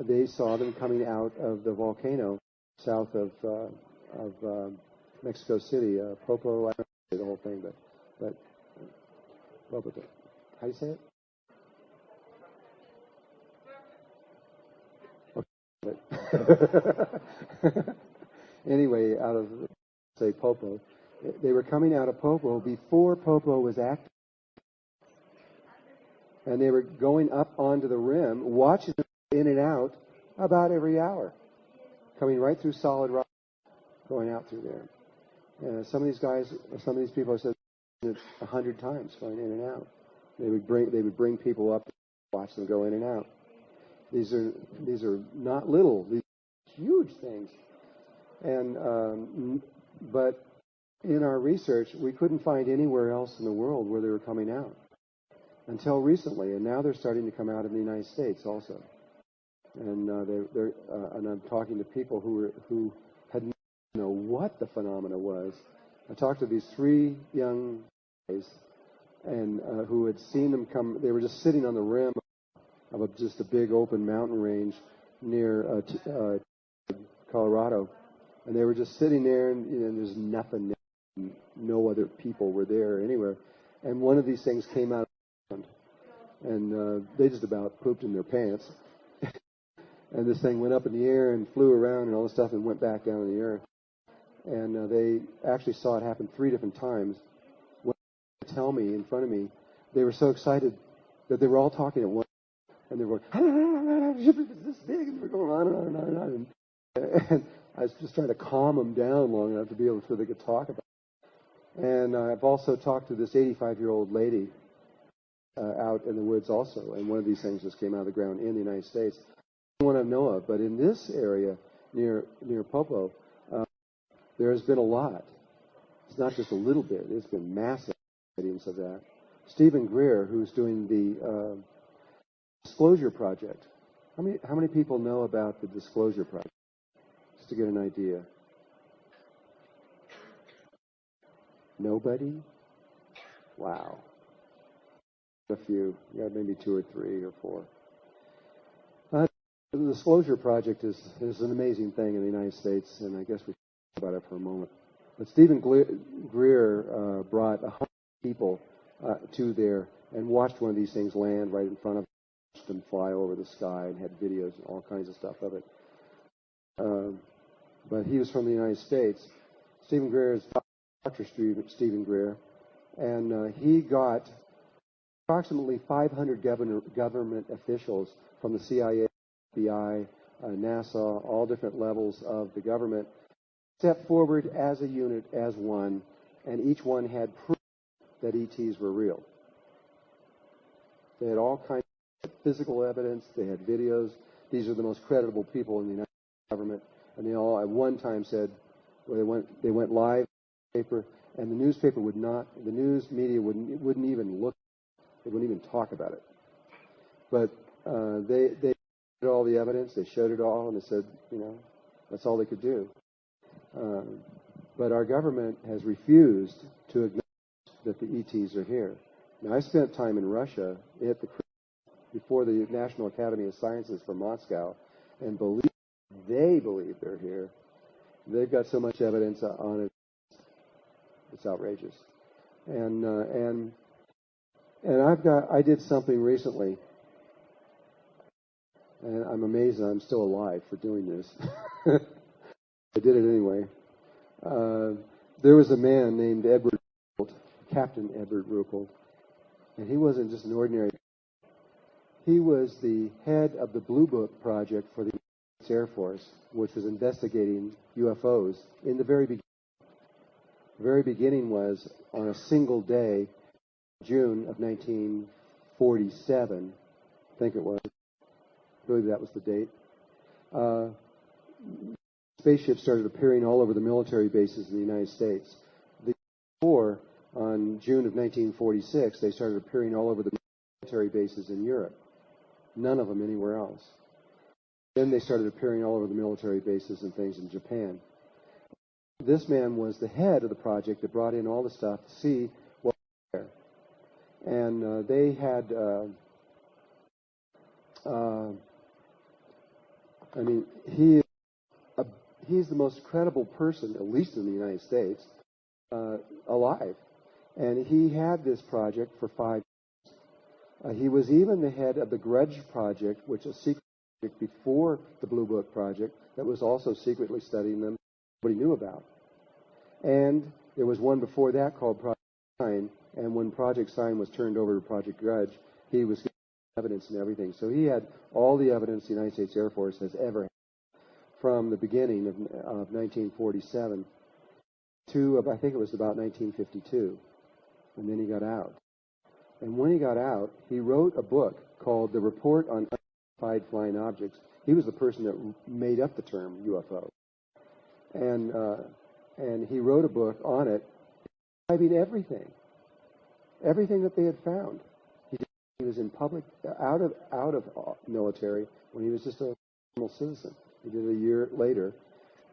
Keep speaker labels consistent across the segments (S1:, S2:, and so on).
S1: they saw them coming out of the volcano south of Mexico City, Popo. I don't know the whole thing, but Popo. How do you say it? Anyway, out of, say, Popo. They were coming out of Popo before Popo was active. And they were going up onto the rim, watching them in and out about every hour. Coming right through solid rock, going out through there. And some of these guys, some of these people have said it 100 times, going in and out. They would bring people up, watch them go in and out. These are not little, these are huge things. And but in our research, we couldn't find anywhere else in the world where they were coming out until recently, and now they're starting to come out in the United States also. And and I'm talking to people who had no know what the phenomena was. I talked to these 3 young guys, and who had seen them come. They were just sitting on the rim of just a big open mountain range near Colorado, and they were just sitting there, and there's nothing there. No other people were there anywhere. And one of these things came out, and they just about pooped in their pants. And this thing went up in the air and flew around and all this stuff and went back down in the earth. And they actually saw it happen 3 different times. When they tell me in front of me, they were so excited that they were all talking at once. And they were going, it's this big, and we're going on and on and on and on. And I was just trying to calm them down long enough to be able so they could talk about it. And I've also talked to this 85-year-old lady out in the woods also, and one of these things just came out of the ground in the United States. One I know of, but in this area near Popo, there has been a lot. It's not just a little bit; it's been massive sightings of that. Stephen Greer, who's doing the Disclosure Project. How many people know about the Disclosure Project? Just to get an idea. Nobody? Wow. A few. You got maybe 2 or 3 or 4. The Disclosure Project is an amazing thing in the United States, and I guess we should talk about it for a moment. But Stephen Greer brought 100 people to there and watched one of these things land right in front of them, watched them fly over the sky, and had videos and all kinds of stuff of it. But he was from the United States. Stephen Greer is Dr. Stephen Greer, and he got approximately 500 government officials from the CIA, FBI, NASA, all different levels of the government, stepped forward as a unit, as one, and each one had proof that ETs were real. They had all kinds of physical evidence. They had videos. These are the most creditable people in the United States government, and they all at one time said, well, they went live in the paper, and the newspaper would not, the news media wouldn't even look. They wouldn't even talk about it. But they did all the evidence. They showed it all, and they said, that's all they could do. But our government has refused to acknowledge that the ETs are here. Now, I spent time in Russia before the National Academy of Sciences from Moscow, and they believe they're here. They've got so much evidence on it. It's outrageous. And I did something recently, and I'm amazed that I'm still alive for doing this. I did it anyway. There was a man named Edward Ruppelt, Captain Edward Ruppelt, and he wasn't just an ordinary. He was the head of the Blue Book project for the United States Air Force, which was investigating UFOs in the very beginning. The very beginning was on a single day, June of 1947, I think it was. I believe that was the date. Spaceships started appearing all over the military bases in the United States. The year before, on June of 1946, they started appearing all over the military bases in Europe. None of them anywhere else. Then they started appearing all over the military bases and things in Japan. This man was the head of the project that brought in all the stuff to see what was there. And they had I mean, he's the most credible person, at least in the United States, alive. And he had this project for 5 years. He was even the head of the Grudge Project, which is a secret project before the Blue Book Project that was also secretly studying them, nobody knew about. And there was one before that called Project Sign, and when Project Sign was turned over to Project Grudge, he was given evidence and everything. So he had all the evidence the United States Air Force has ever had from the beginning of 1947 to, I think it was about 1952, and then he got out. And when he got out, he wrote a book called The Report on Unidentified Flying Objects. He was the person that made up the term UFO. And he wrote a book on it, describing everything that they had found. He was in public, out of military, when he was just a normal citizen. He did it a year later,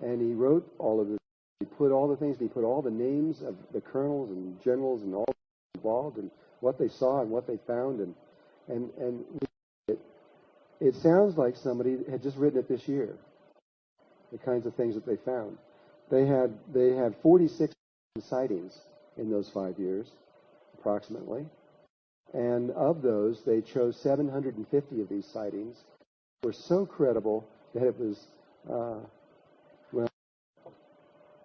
S1: and he wrote all of this. He put all the things, he put all the names of the colonels and generals and all involved, and what they saw and what they found, and it sounds like somebody had just written it this year. The kinds of things that they found. They had 46 sightings in those 5 years, approximately, and of those, they chose 750 of these sightings. Were so credible that it was,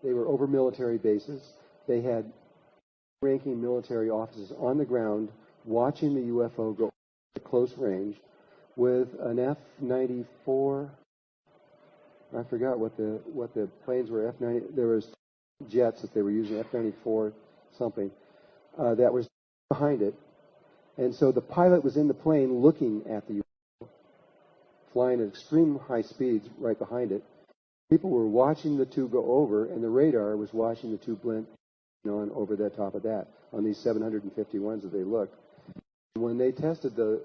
S1: they were over military bases. They had ranking military officers on the ground watching the UFO go at close range with an F-94. I forgot what the planes were. F-90. There was jets that they were using, F-94 something, that was behind it. And so the pilot was in the plane looking at the UFO, flying at extreme high speeds right behind it. People were watching the two go over, and the radar was watching the two blend on over the top of that on these 750 ones that they looked. When they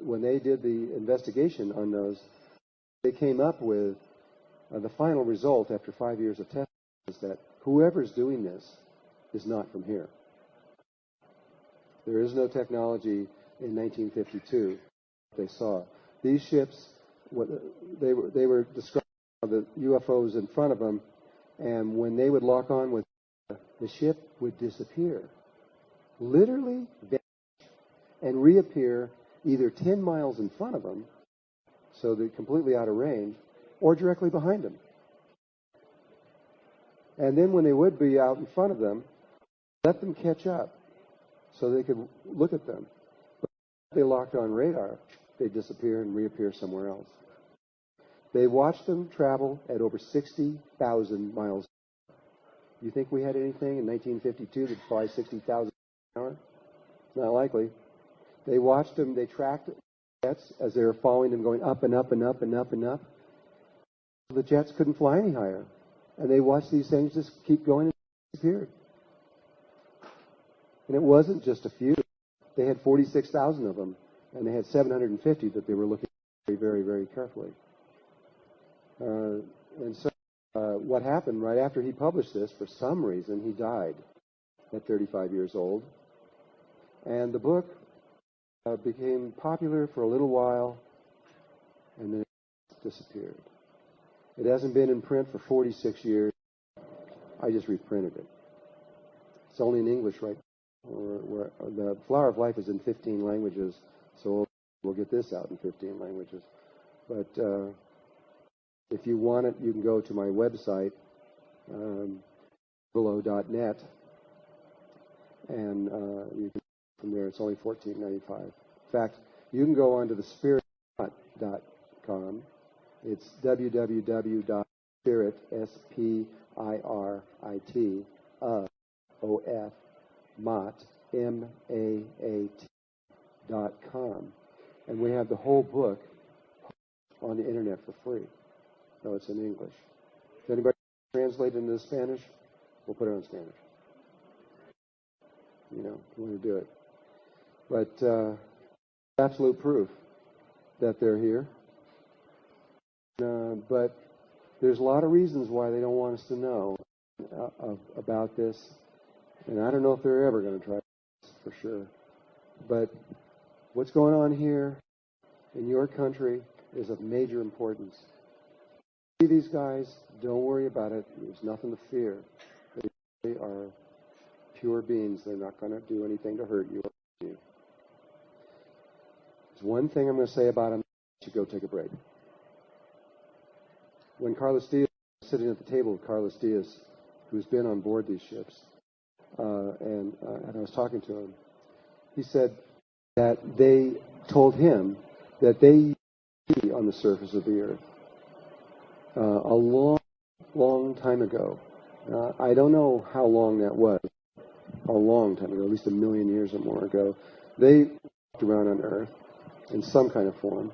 S1: when they did the investigation on those, they came up with the final result after 5 years of testing is that whoever's doing this is not from here. There is no technology in 1952 they saw. These ships, they were describing the UFOs in front of them, and when they would lock on with the ship would disappear, literally vanish, and reappear either 10 miles in front of them, so they're completely out of range, or directly behind them. And then when they would be out in front of them, let them catch up so they could look at them. But if they locked on radar, they'd disappear and reappear somewhere else. They watched them travel at over 60,000 miles. You think we had anything in 1952 that fly 60,000 an hour? Not likely. They watched them, they tracked jets as they were following them, going up and up and up and up and up. The jets couldn't fly any higher. And they watched these things just keep going and disappeared. And it wasn't just a few. They had 46,000 of them, and they had 750 that they were looking at very, very, very carefully. And so what happened right after he published this, for some reason, he died at 35 years old. And the book became popular for a little while, and then it disappeared. It hasn't been in print for 46 years. I just reprinted it. It's only in English right now. The Flower of Life is in 15 languages, so we'll get this out in 15 languages. But if you want it, you can go to my website, below.net, and you can from there. It's only $14.95. In fact, you can go onto the spirit.com. It's www.spirit, S-P-I-R-I-T, O-F, Maat, M-A-A-T.com. And we have the whole book on the internet for free. No, it's in English. If anybody translate into Spanish, we'll put it on Spanish. You know, if you want to do it. But absolute proof that they're here. But there's a lot of reasons why they don't want us to know about this. And I don't know if they're ever going to try this for sure. But what's going on here in your country is of major importance. see these guys, don't worry about it. There's nothing to fear. They are pure beings. They're not going to do anything to hurt you or you. There's one thing I'm going to say about them. You should go take a break. When Carlos Diaz was sitting at the table with Carlos Diaz, who's been on board these ships, and I was talking to him, he said that they told him that they used to be on the surface of the earth a long, long time ago. I don't know how long that was. A long time ago, at least 1 million years or more ago. They walked around on Earth in some kind of form,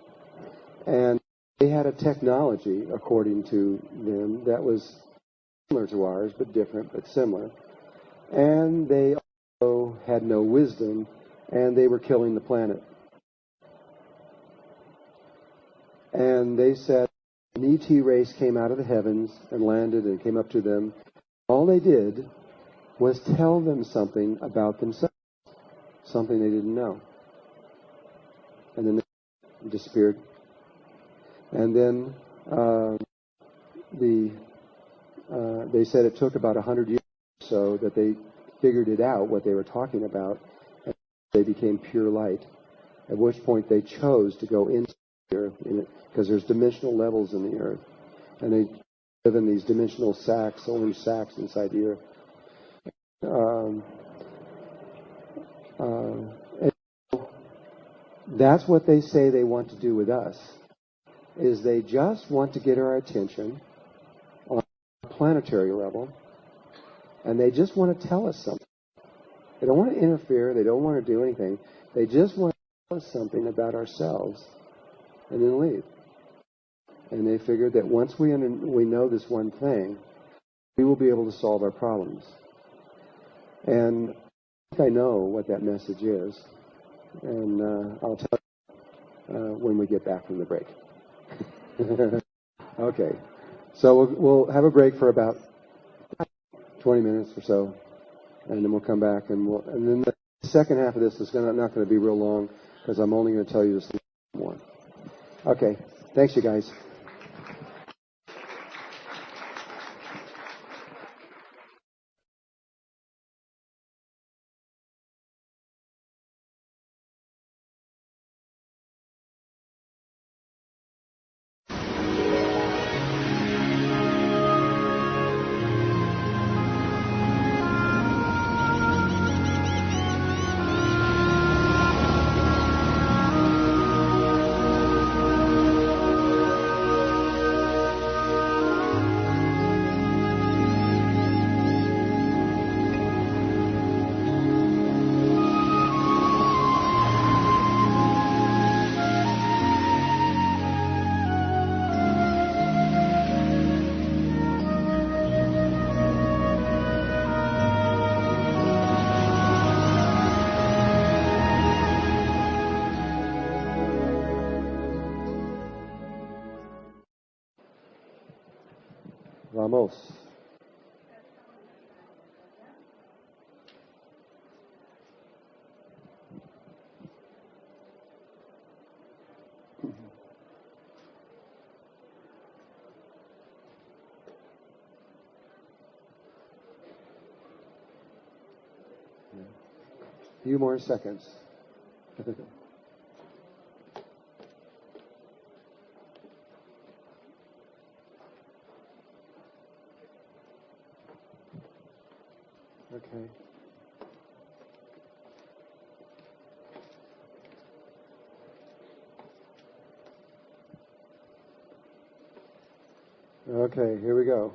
S1: and they had a technology, according to them, that was similar to ours, but different, but similar. And they also had no wisdom, and they were killing the planet. And they said an ET race came out of the heavens and landed and came up to them. All they did was tell them something about themselves, something they didn't know. And then they disappeared. And then they said it took about 100 years or so that they figured it out, what they were talking about, and they became pure light, at which point they chose to go into the earth, because there's dimensional levels in the earth. And they live in these dimensional sacks, orange sacks inside the earth. And that's what they say they want to do with us, is they just want to get our attention on a planetary level, and they just want to tell us something. They don't want to interfere. They don't want to do anything. They just want to tell us something about ourselves and then leave. And they figured that once we know this one thing, we will be able to solve our problems. And I know what that message is, and I'll tell you when we get back from the break. Okay, so we'll have a break for about 20 minutes or so, and then we'll come back, and then the second half of this is not going to be real long, because I'm only going to tell you this more. Okay, thanks, you guys. Vamos. A few more seconds. Okay. Okay, here we go.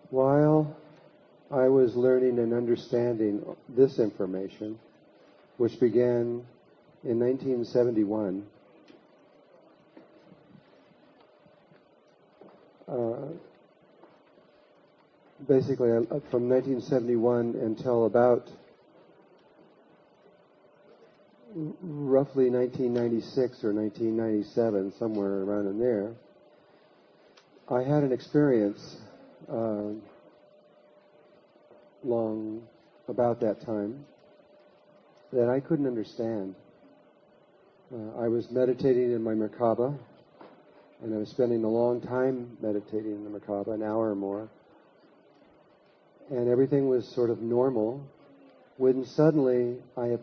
S1: While I was learning and understanding this information, which began in 1971, basically from 1971 until about roughly 1996 or 1997, somewhere around in there, I had an experience long about that time that I couldn't understand. I was meditating in my Merkaba, and I was spending a long time meditating in the Merkaba, an hour or more. And everything was sort of normal, when suddenly my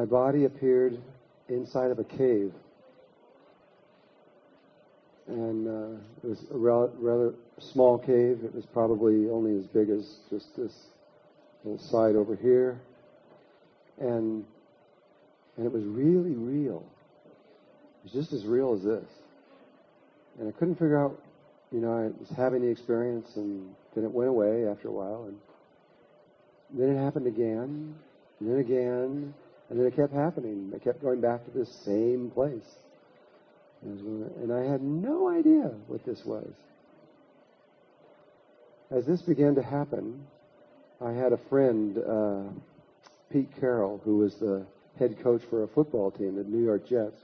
S1: body appeared inside of a cave. And it was a rather small cave. It was probably only as big as just this little side over here. And it was really real. It was just as real as this. And I couldn't figure out, I was having the experience, and then it went away after a while. And then it happened again, and then again, and then it kept happening. I kept going back to this same place. And I had no idea what this was. As this began to happen, I had a friend, Pete Carroll, who was the head coach for a football team, the New York Jets.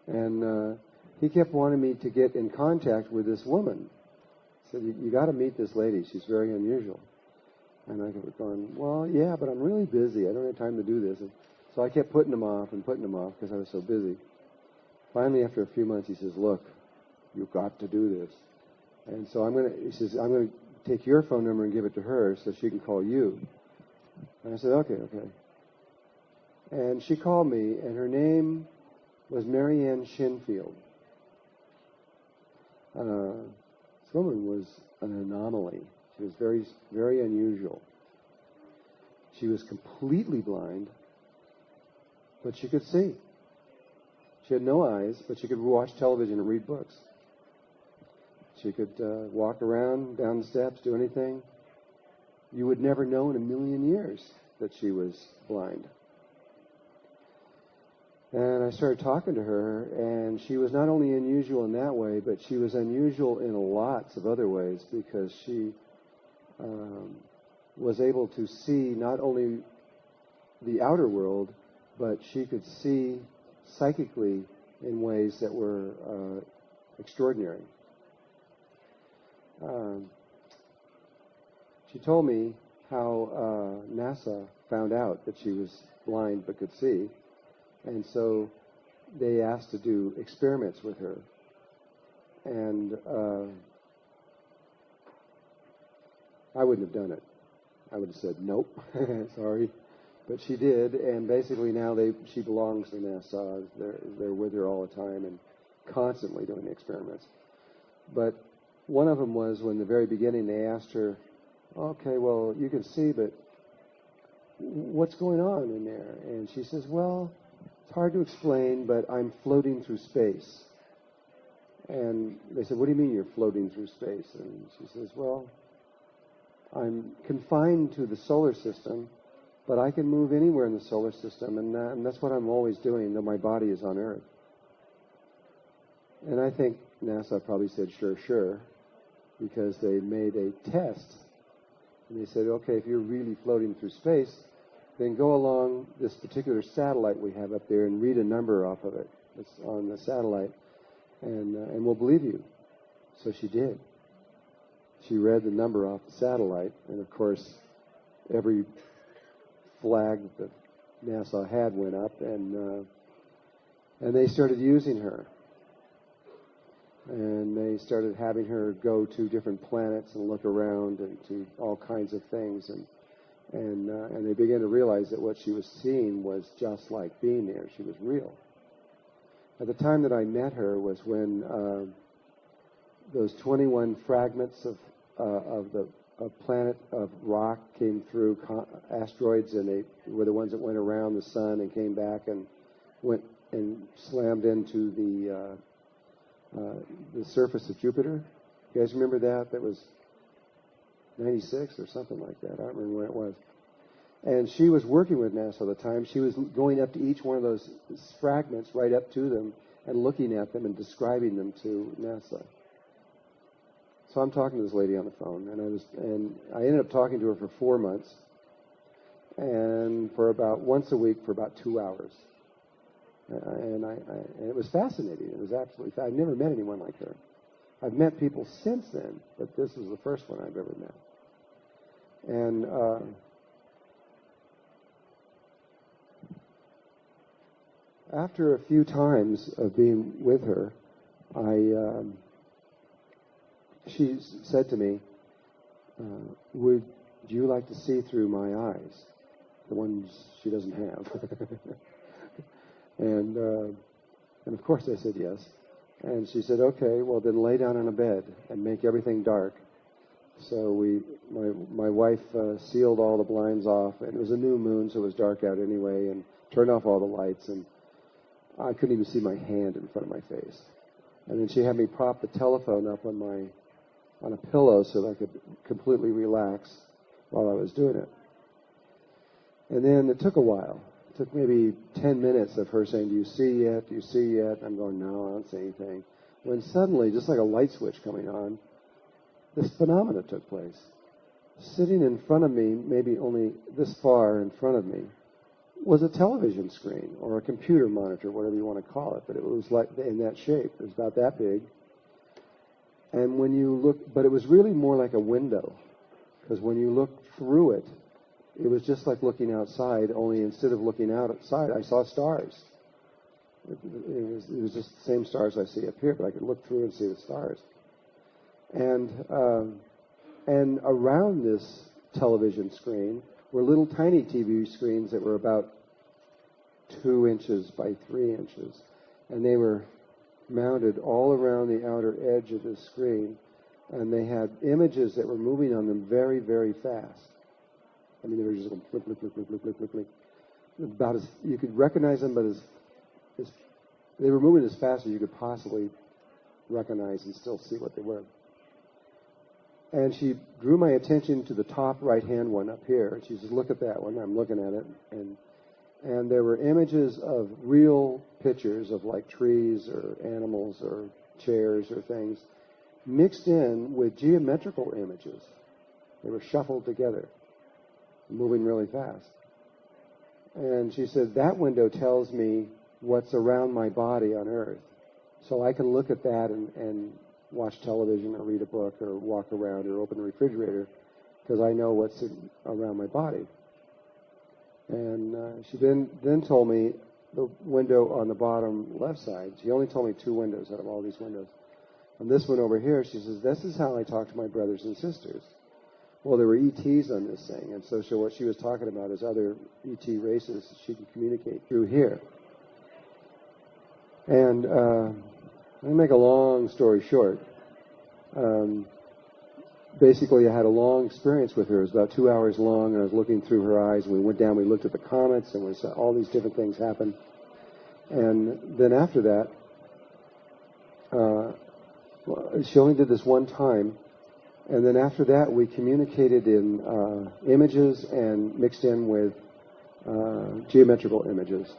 S1: And he kept wanting me to get in contact with this woman. He said, you got to meet this lady. She's very unusual. And I kept going, well, yeah, but I'm really busy. I don't have time to do this. And so I kept putting them off because I was so busy. Finally, after a few months, he says, look, you've got to do this. And so I'm going to take your phone number and give it to her so she can call you. And I said, okay. And she called me, and her name was Marianne Shinfield. This woman was an anomaly. She was very, very unusual. She was completely blind, but she could see. She had no eyes, but she could watch television and read books. She could walk around, down the steps, do anything. You would never know in a million years that she was blind. And I started talking to her, and she was not only unusual in that way, but she was unusual in lots of other ways, because she was able to see not only the outer world, but she could see psychically in ways that were extraordinary. She told me how NASA found out that she was blind but could see, and so they asked to do experiments with her. And I wouldn't have done it. I would have said, nope, sorry. But she did, and basically now she belongs to NASA. They're with her all the time and constantly doing experiments. But one of them was when, in the very beginning, they asked her, okay, well, you can see, but what's going on in there? And she says, well, it's hard to explain, but I'm floating through space. And they said, what do you mean you're floating through space? And she says, well, I'm confined to the solar system, but I can move anywhere in the solar system, and that's what I'm always doing, though my body is on Earth. And I think NASA probably said, sure, because they made a test. And they said, okay, if you're really floating through space, then go along this particular satellite we have up there and read a number off of it that's on the satellite, and we'll believe you. So she did. She read the number off the satellite, and of course, every flag that NASA had went up, and they started using her. And they started having her go to different planets and look around and to all kinds of things, and they began to realize that what she was seeing was just like being there. She was real. At the time that I met her was when those 21 fragments of a planet of rock came through, asteroids, and they were the ones that went around the sun and came back and went and slammed into the surface of Jupiter. You guys remember that? That was 96 or something like that. I don't remember when it was. And she was working with NASA at the time. She was going up to each one of those fragments, right up to them, and looking at them and describing them to NASA. So I'm talking to this lady on the phone, and I ended up talking to her for 4 months, and for about once a week for about 2 hours. And it was fascinating. It was absolutely. I've never met anyone like her. I've met people since then, but this is the first one I've ever met. And after a few times of being with her, she said to me, would you like to see through my eyes? The ones she doesn't have. And of course I said yes. And she said, okay, well then lay down on a bed and make everything dark. So my wife sealed all the blinds off, and it was a new moon, so it was dark out anyway, and turned off all the lights, and I couldn't even see my hand in front of my face. And then she had me prop the telephone up on a pillow so that I could completely relax while I was doing it. And then it took a while. It took maybe 10 minutes of her saying, do you see yet? Do you see yet? I'm going, no, I don't see anything. When suddenly, just like a light switch coming on, this phenomena took place. Sitting in front of me, maybe only this far in front of me, was a television screen or a computer monitor, whatever you want to call it. But it was like in that shape. It was about that big. And when you look, but it was really more like a window. Because when you looked through it, it was just like looking outside, only instead of looking outside, I saw stars. It was just the same stars I see up here, but I could look through and see the stars. And around this television screen were little tiny TV screens that were about 2 inches by 3 inches. And they were mounted all around the outer edge of the screen. And they had images that were moving on them very, very fast. I mean, they were just going flick, flick, flick, flick, flick, flick, flick, flick. About as you could recognize them, but as they were moving as fast as you could possibly recognize and still see what they were. And she drew my attention to the top right-hand one up here. She says, look at that one. I'm looking at it. And there were images of real pictures of like trees or animals or chairs or things mixed in with geometrical images. They were shuffled together, moving really fast. And she said, that window tells me what's around my body on Earth. So I can look at that and watch television or read a book or walk around or open the refrigerator because I know what's around my body. And she then told me the window on the bottom left side. She only told me 2 windows out of all these windows. And this one over here, she says, this is how I talk to my brothers and sisters. Well, there were ETs on this thing, and so what she was talking about is other ET races she can communicate through here. And I'll make a long story short. Basically, I had a long experience with her. It was about 2 hours long, and I was looking through her eyes. We went down, we looked at the comets, and we saw all these different things happen. And then after that, she only did this one time. And then after that, we communicated in images and mixed in with geometrical images.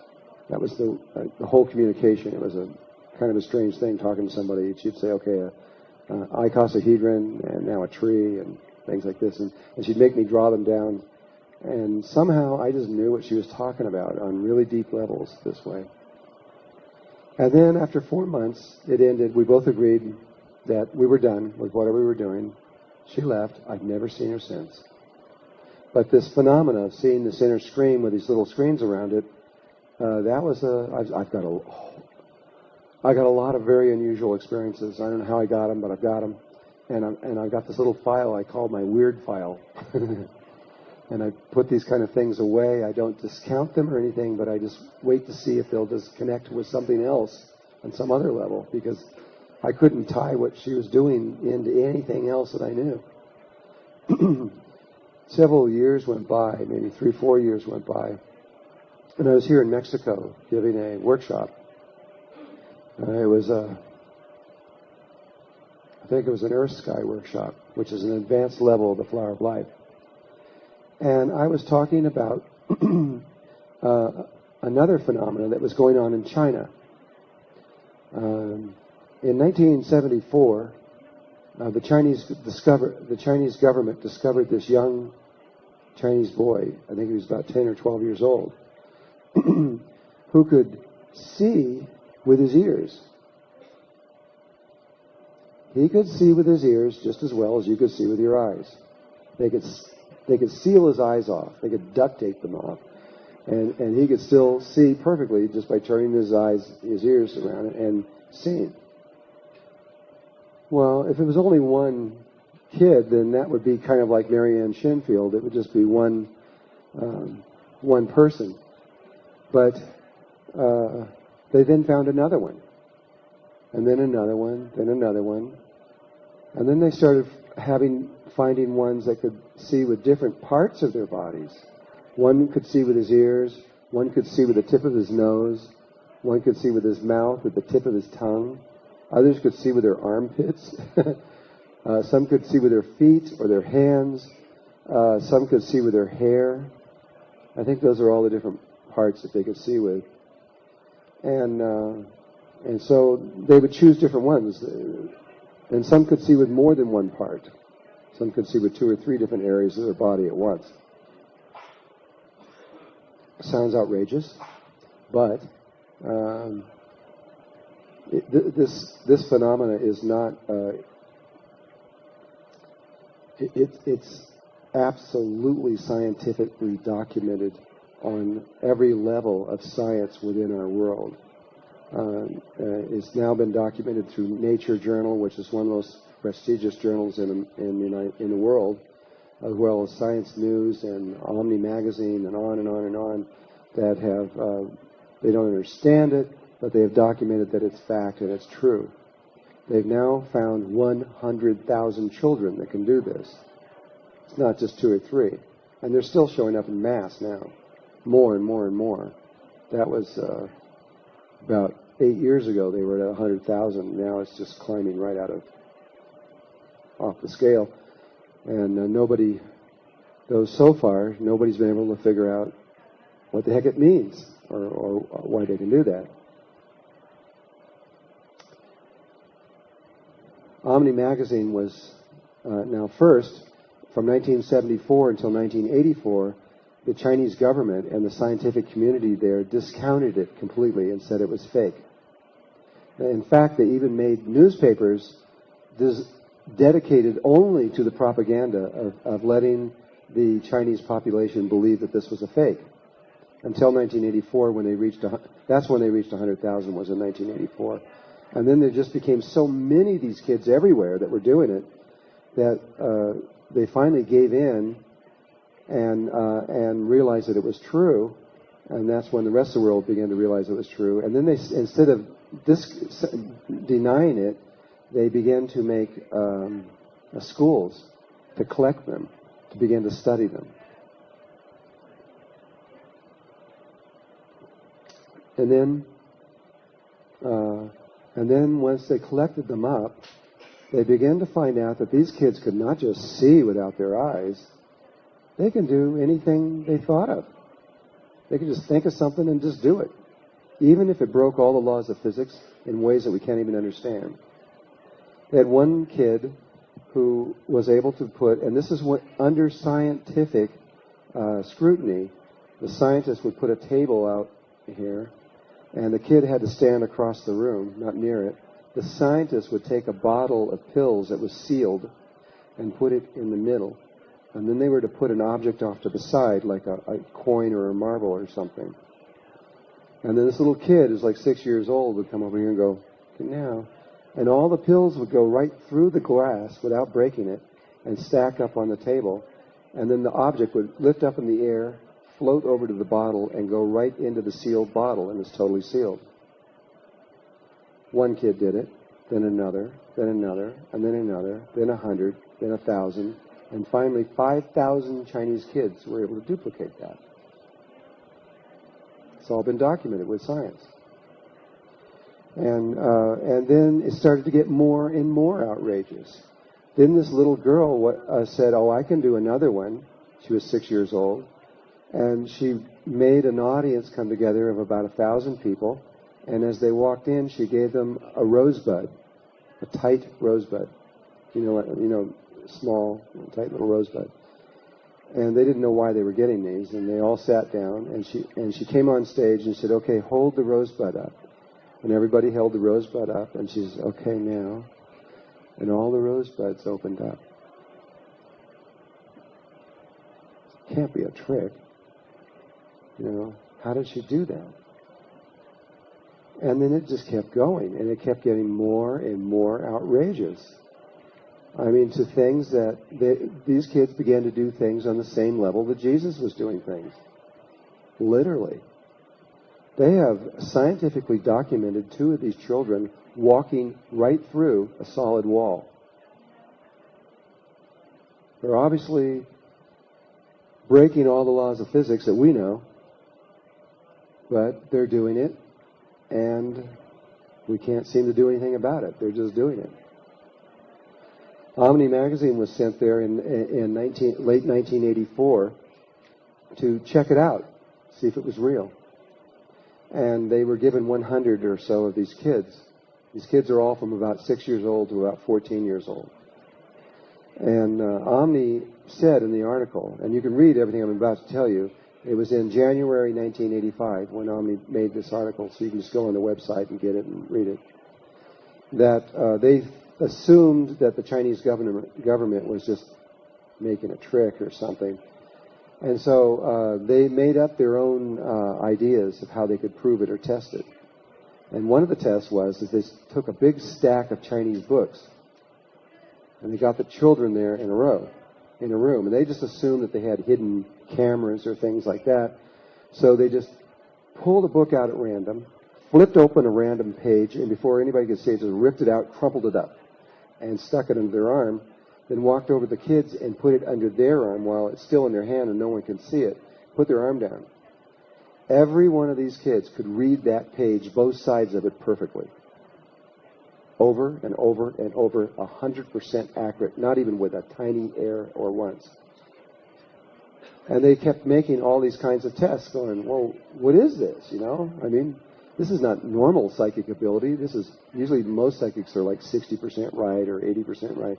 S1: That was the whole communication. It was a kind of a strange thing talking to somebody. She'd say, okay, icosahedron, and now a tree, and things like this. And she'd make me draw them down. And somehow I just knew what she was talking about on really deep levels this way. And then after 4 months, it ended. We both agreed that we were done with whatever we were doing. She left. I've never seen her since. But this phenomena of seeing this inner screen with these little screens around it, that was I got a lot of very unusual experiences. I don't know how I got them, but I've got them. And I've got this little file I call my weird file. And I put these kind of things away. I don't discount them or anything, but I just wait to see if they'll just connect with something else on some other level, because I couldn't tie what she was doing into anything else that I knew. Several years went by, maybe 3, 4 years went by, and I was here in Mexico giving a workshop. It was I think it was an Earth Sky workshop, which is an advanced level of the Flower of Life. And I was talking about another phenomenon that was going on in China. In 1974, the Chinese government discovered this young Chinese boy, I think he was about 10 or 12 years old, who could see with his ears. He could see with his ears just as well as you could see with your eyes. They could seal his eyes off. They could duct tape them off. And he could still see perfectly just by turning his eyes, his ears around and seeing. Well, if it was only one kid, then that would be kind of like Marianne Shinfield. It would just be one person. But they then found another one, and then another one, then another one, and then they started finding ones that could see with different parts of their bodies. One could see with his ears, one could see with the tip of his nose, one could see with his mouth, with the tip of his tongue. Others could see with their armpits. Some could see with their feet or their hands. Some could see with their hair. I think those are all the different parts that they could see with. And so they would choose different ones. And some could see with more than one part. Some could see with 2 or 3 different areas of their body at once. Sounds outrageous, but this phenomena is not. It's absolutely scientifically documented on every level of science within our world. It's now been documented through Nature Journal, which is one of the most prestigious journals in the world, as well as Science News and Omni Magazine, and on and on and on, that have, they don't understand it, but they have documented that it's fact and it's true. They've now found 100,000 children that can do this. It's not just 2 or 3. And they're still showing up in mass now. More and more and more. That was about 8 years ago, they were at 100,000. Now it's just climbing right off the scale. And so far, nobody's been able to figure out what the heck it means or why they can do that. Omni Magazine was now first, from 1974 until 1984, the Chinese government and the scientific community there discounted it completely and said it was fake. In fact, they even made newspapers dedicated only to the propaganda of letting the Chinese population believe that this was a fake. Until 1984, when they reached, that's when they reached 100,000, was in 1984. And then there just became so many of these kids everywhere that were doing it that they finally gave in and realized that it was true. And that's when the rest of the world began to realize it was true. And then they, instead of denying it, they began to make schools to collect them, to begin to study them. And then once they collected them up, they began to find out that these kids could not just see without their eyes. They can do anything they thought of. They could just think of something and just do it, even if it broke all the laws of physics in ways that we can't even understand. They had one kid who was able to put, and this is what, under scientific scrutiny, the scientist would put a table out here, and the kid had to stand across the room, not near it. The scientist would take a bottle of pills that was sealed and put it in the middle. And then they were to put an object off to the side, like a coin or a marble or something. And then this little kid, who's like 6 years old, would come over here and go, okay, now. And all the pills would go right through the glass without breaking it and stack up on the table. And then the object would lift up in the air, float over to the bottle, and go right into the sealed bottle, and it's totally sealed. One kid did it, then another, then another, and then another, then 100, then 1,000, and finally 5,000 Chinese kids were able to duplicate that. It's all been documented with science. And then it started to get more and more outrageous. Then this little girl said, oh, I can do another one. She was 6 years old. And she made an audience come together of about 1,000 people. And as they walked in, she gave them a rosebud, a tight rosebud. Small, tight little rosebud. And they didn't know why they were getting these. And they all sat down. And she came on stage and said, okay, hold the rosebud up. And everybody held the rosebud up. And she said, okay, now. And all the rosebuds opened up. Can't be a trick. How did she do that? And then it just kept going, and it kept getting more and more outrageous. I mean, to things that these kids began to do things on the same level that Jesus was doing things. Literally. They have scientifically documented 2 of these children walking right through a solid wall. They're obviously breaking all the laws of physics that we know, but they're doing it, and we can't seem to do anything about it. They're just doing it. Omni magazine was sent there in late 1984 to check it out, see if it was real. And they were given 100 or so of these kids. These kids are all from about 6 years old to about 14 years old. And Omni said in the article, and you can read everything I'm about to tell you, it was in January 1985 when Omni made this article, so you can just go on the website and get it and read it, that they assumed that the Chinese government was just making a trick or something. And so they made up their own ideas of how they could prove it or test it. And one of the tests was that they took a big stack of Chinese books, and they got the children there in a row, in a room. And they just assumed that they had hidden cameras or things like that. So they just pulled a book out at random, flipped open a random page, and before anybody could see it, just ripped it out, crumpled it up, and stuck it under their arm, then walked over to the kids and put it under their arm while it's still in their hand and no one can see it, put their arm down. Every one of these kids could read that page, both sides of it, perfectly. Over and over and over, 100% accurate, not even with a tiny error or once. And they kept making all these kinds of tests going, well, what is this, I mean, this is not normal psychic ability. This is, usually most psychics are like 60% right or 80% right.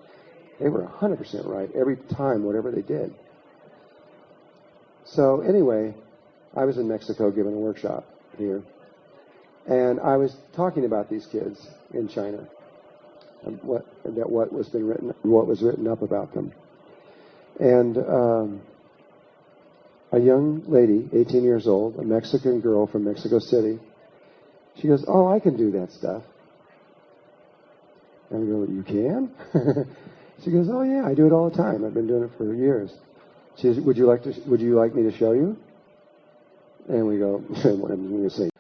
S1: They were 100% right every time, whatever they did. So anyway, I was in Mexico giving a workshop here, and I was talking about these kids in China, and what was written up about them. And a young lady, 18 years old, a Mexican girl from Mexico City, she goes, "Oh, I can do that stuff." And I go, "You can?" She goes, "Oh yeah, I do it all the time. I've been doing it for years." She says, Would you like me to show you?" And we go, "What am I going to say?"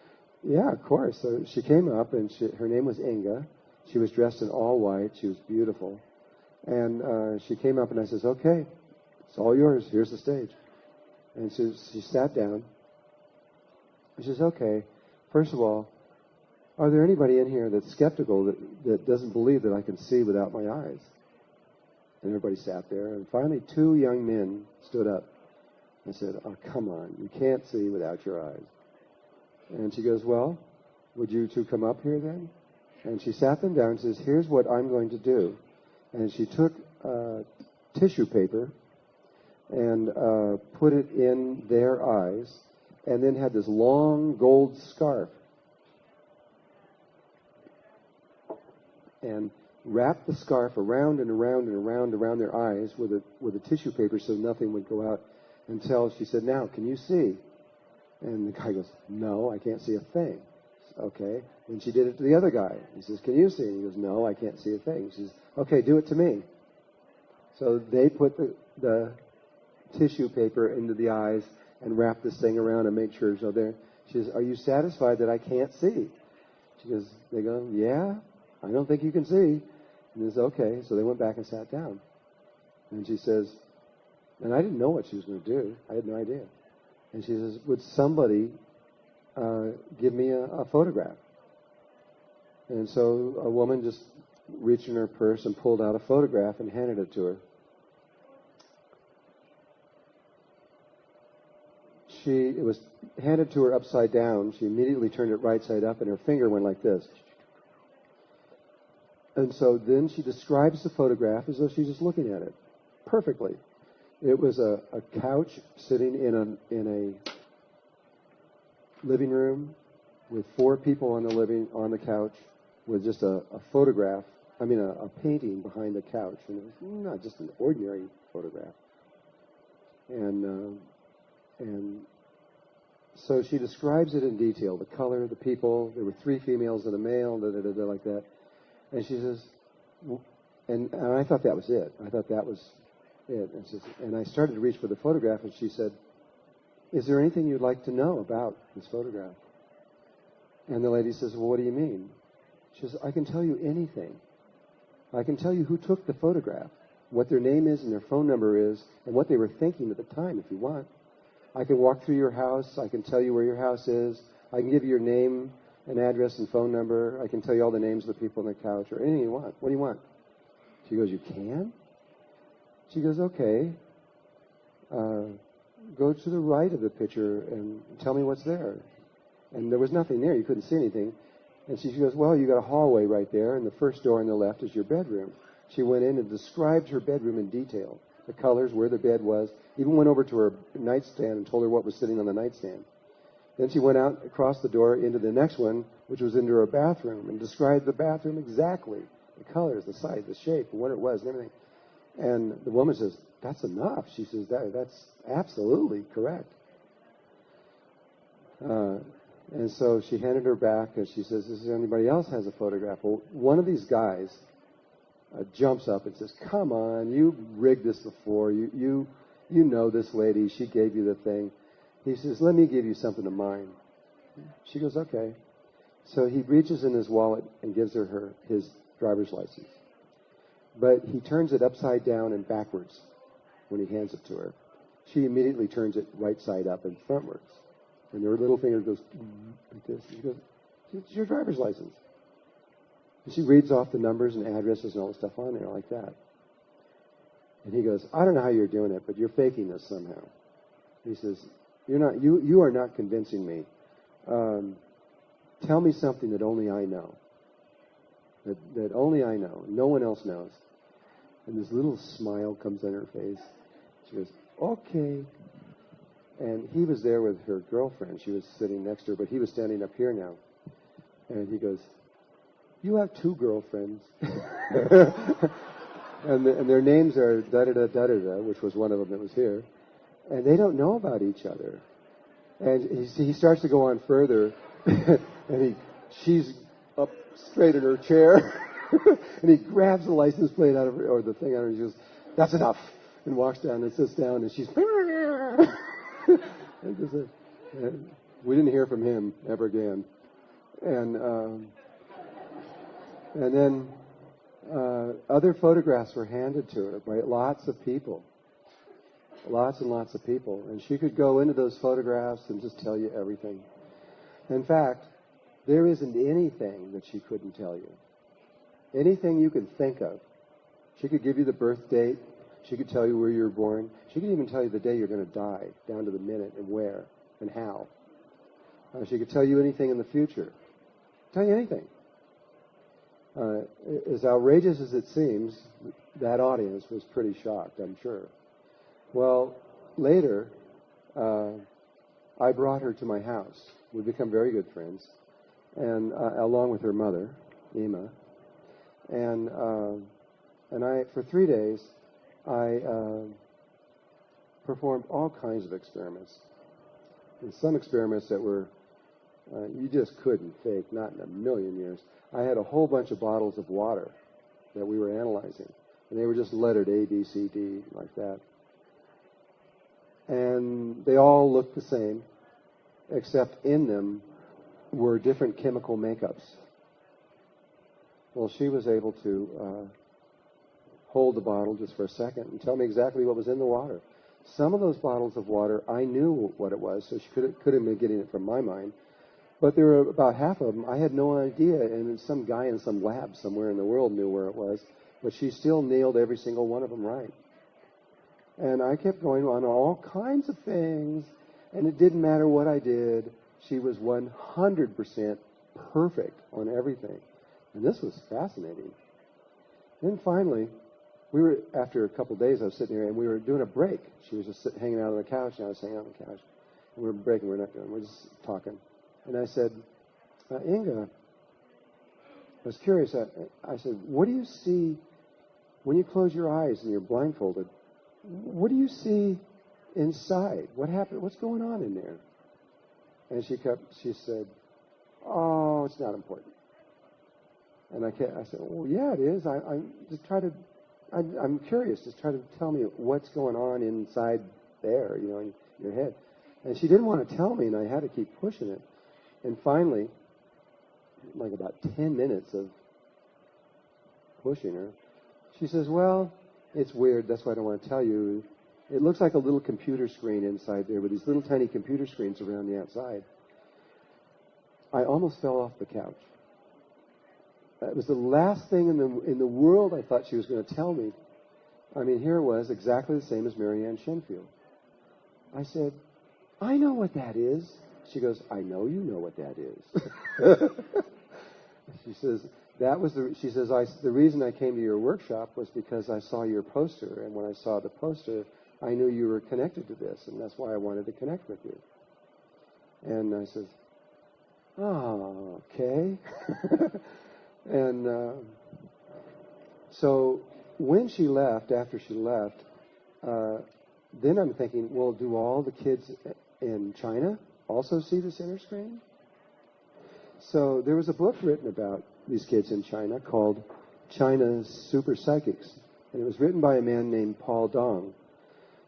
S1: "Yeah, of course." So she came up, and her name was Inga. She was dressed in all white. She was beautiful. And she came up, and I says, "Okay, it's all yours. Here's the stage." And so she sat down. She says, "Okay, first of all, are there anybody in here that's skeptical, that doesn't believe that I can see without my eyes?" And everybody sat there. And finally, 2 young men stood up. I said, "Oh, come on. You can't see without your eyes." And she goes, "Well, would you 2 come up here then?" And she sat them down and says, "Here's what I'm going to do." And she took tissue paper and put it in their eyes, and then had this long gold scarf and wrapped the scarf around and around and around their eyes with a tissue paper so nothing would go out, until she said, "Now, can you see?" And the guy goes, "No, I can't see a thing." "Okay." And she did it to the other guy. He says, "Can you see?" And he goes, "No, I can't see a thing." She says, "Okay, do it to me." So they put the tissue paper into the eyes and wrapped this thing around and make sure it's not there. She says, "Are you satisfied that I can't see?" They go, "Yeah, I don't think you can see." And he says, "Okay." So they went back and sat down. And she says, and I didn't know what she was going to do. I had no idea. And she says, "Would somebody give me a photograph?" And so a woman just reached in her purse and pulled out a photograph and handed it to her. It was handed to her upside down. She immediately turned it right side up, and her finger went like this. And so then she describes the photograph as though she's just looking at it perfectly. It was a couch sitting in a living room with 4 people on the couch, with just a photograph. I mean, a painting behind the couch, and it was not just an ordinary photograph. And So she describes it in detail, the color, the people. There were 3 females and a male, like that. And she says, and I thought that was it. I thought that was it. And I started to reach for the photograph, and she said, is there anything you'd like to know about this photograph? And the lady says, well, what do you mean? She says, I can tell you anything. I can tell you who took the photograph, what their name is and their phone number is, and what they were thinking at the time, if you want. I can walk through your house. I can tell you where your house is. I can give you your name and address and phone number. I can tell you all the names of the people on the couch, or anything you want. What do you want? She goes, you can? She goes, okay. Go to the right of the picture and tell me what's there. And there was nothing there. You couldn't see anything. And she goes, well, you got a hallway right there, and the first door on the left is your bedroom. She went in and described her bedroom in detail, the colors, where the bed was, even went over to her nightstand and told her what was sitting on the nightstand. Then she went out across the door into the next one, which was into her bathroom, and described the bathroom exactly, the colors, the size, the shape, and what it was, and everything. And the woman says, that's enough. She says, that's absolutely correct. And so she handed her back, and she says, does anybody else has a photograph? Well, one of these guys jumps up and says, come on, you rigged this before. You know this lady. She gave you the thing. He says, let me give you something of mine. She goes, okay. So he reaches in his wallet and gives her his driver's license. But he turns it upside down and backwards when he hands it to her. She immediately turns it right side up and frontwards. And her little finger goes like this. She goes, it's your driver's license. And she reads off the numbers and addresses and all the stuff on there like that. And he goes, I don't know how you're doing it, but you're faking this somehow. He says, you are not convincing me. Tell me something that only I know. That only I know. No one else knows. And this little smile comes on her face. She goes, okay. And he was there with her girlfriend. She was sitting next to her, but he was standing up here now. And he goes, you have 2 girlfriends. and their names are da-da-da-da-da-da, which was one of them that was here. And they don't know about each other. And he starts to go on further. And she's up straight in her chair. And he grabs the license plate out of her, or the thing out of her, and she goes, that's enough. And walks down and sits down, and she's... And we didn't hear from him ever again. And then other photographs were handed to her by lots of people. Lots and lots of people. And she could go into those photographs and just tell you everything. In fact, there isn't anything that she couldn't tell you. Anything you could think of. She could give you the birth date. She could tell you where you were born. She could even tell you the day you're going to die, down to the minute and where and how. She could tell you anything in the future. Tell you anything. As outrageous as it seems, that audience was pretty shocked, I'm sure. Well, later, I brought her to my house. We've become very good friends, and along with her mother, Ima. And I, for 3 days, I performed all kinds of experiments. And some experiments that were, you just couldn't fake, not in a million years. I had a whole bunch of bottles of water that we were analyzing. And they were just lettered A, B, C, D, like that. And they all looked the same, except in them were different chemical makeups. Well, she was able to hold the bottle just for a second and tell me exactly what was in the water. Some of those bottles of water, I knew what it was, so she couldn't have been getting it from my mind. But there were about half of them I had no idea, and some guy in some lab somewhere in the world knew where it was, but she still nailed every single one of them right. And I kept going on all kinds of things, and it didn't matter what I did. She was 100% perfect on everything. And this was fascinating. Then finally, after a couple of days, I was sitting here, and we were doing a break. She was just hanging out on the couch, and I was hanging out on the couch. And we were breaking, we're just talking. And I said, Inga, I was curious. I said, what do you see when you close your eyes and you're blindfolded? What do you see inside? What happened? What's going on in there? And she said, oh, it's not important. And I said, well, yeah, it is. I'm curious. Just try to tell me what's going on inside there, in your head. And she didn't want to tell me, and I had to keep pushing it. And finally, like about 10 minutes of pushing her, she says, well, it's weird. That's why I don't want to tell you. It looks like a little computer screen inside there with these little tiny computer screens around the outside. I almost fell off the couch. That was the last thing in the world I thought she was going to tell me. I mean, here it was, exactly the same as Marianne Shenfield. I said, I know what that is. She goes, I know you know what that is. She says, the reason I came to your workshop was because I saw your poster, and when I saw the poster, I knew you were connected to this, and that's why I wanted to connect with you. And I said, oh, okay. And so when she left, after she left, then I'm thinking, well, do all the kids in China also see this inner screen? So there was a book written about these kids in China called China's Super Psychics. And it was written by a man named Paul Dong.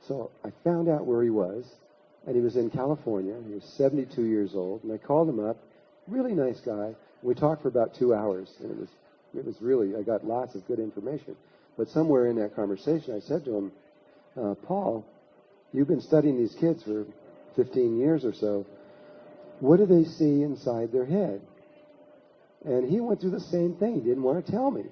S1: So I found out where he was, and he was in California. He was 72 years old, and I called him up. Really nice guy. We talked for about 2 hours, and it was really, I got lots of good information. But somewhere in that conversation, I said to him, Paul, you've been studying these kids for 15 years or so. What do they see inside their head? And he went through the same thing. He didn't want to tell me.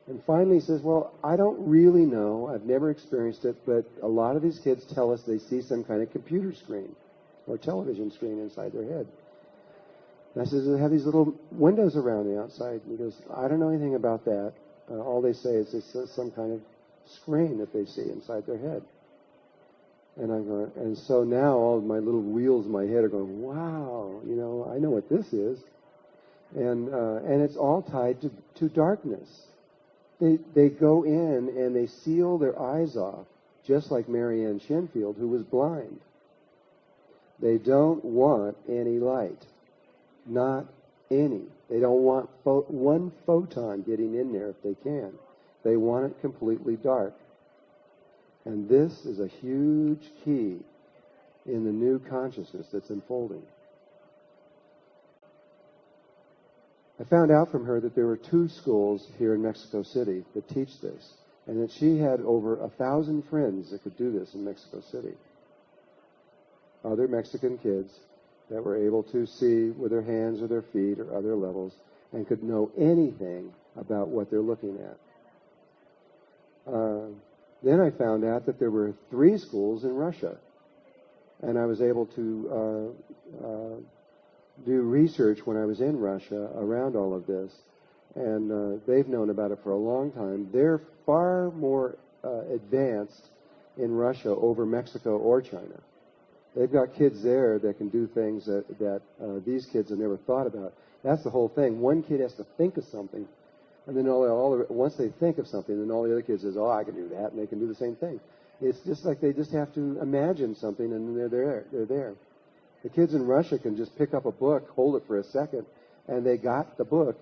S1: And finally he says, well, I don't really know. I've never experienced it, but a lot of these kids tell us they see some kind of computer screen or television screen inside their head. And I says, they have these little windows around the outside. And he goes, I don't know anything about that. All they say is it's some kind of screen that they see inside their head. And I'm going, and so now all of my little wheels in my head are going, wow, I know what this is. And it's all tied to darkness. They go in and they seal their eyes off, just like Marianne Shenfield, who was blind. They don't want any light. Not any. They don't want one photon getting in there if they can. They want it completely dark. And this is a huge key in the new consciousness that's unfolding. I found out from her that there were 2 schools here in Mexico City that teach this, and that she had over 1,000 friends that could do this in Mexico City. Other Mexican kids that were able to see with their hands or their feet or other levels and could know anything about what they're looking at. Then I found out that there were 3 schools in Russia, and I was able to do research when I was in Russia around all of this, and they've known about it for a long time. They're far more advanced in Russia over Mexico or China. They've got kids there that can do things that these kids have never thought about. That's the whole thing. One kid has to think of something, and then once they think of something, then all the other kids says, oh, I can do that, and they can do the same thing. It's just like they just have to imagine something, and then they're there. The kids in Russia can just pick up a book, hold it for a second, and they got the book,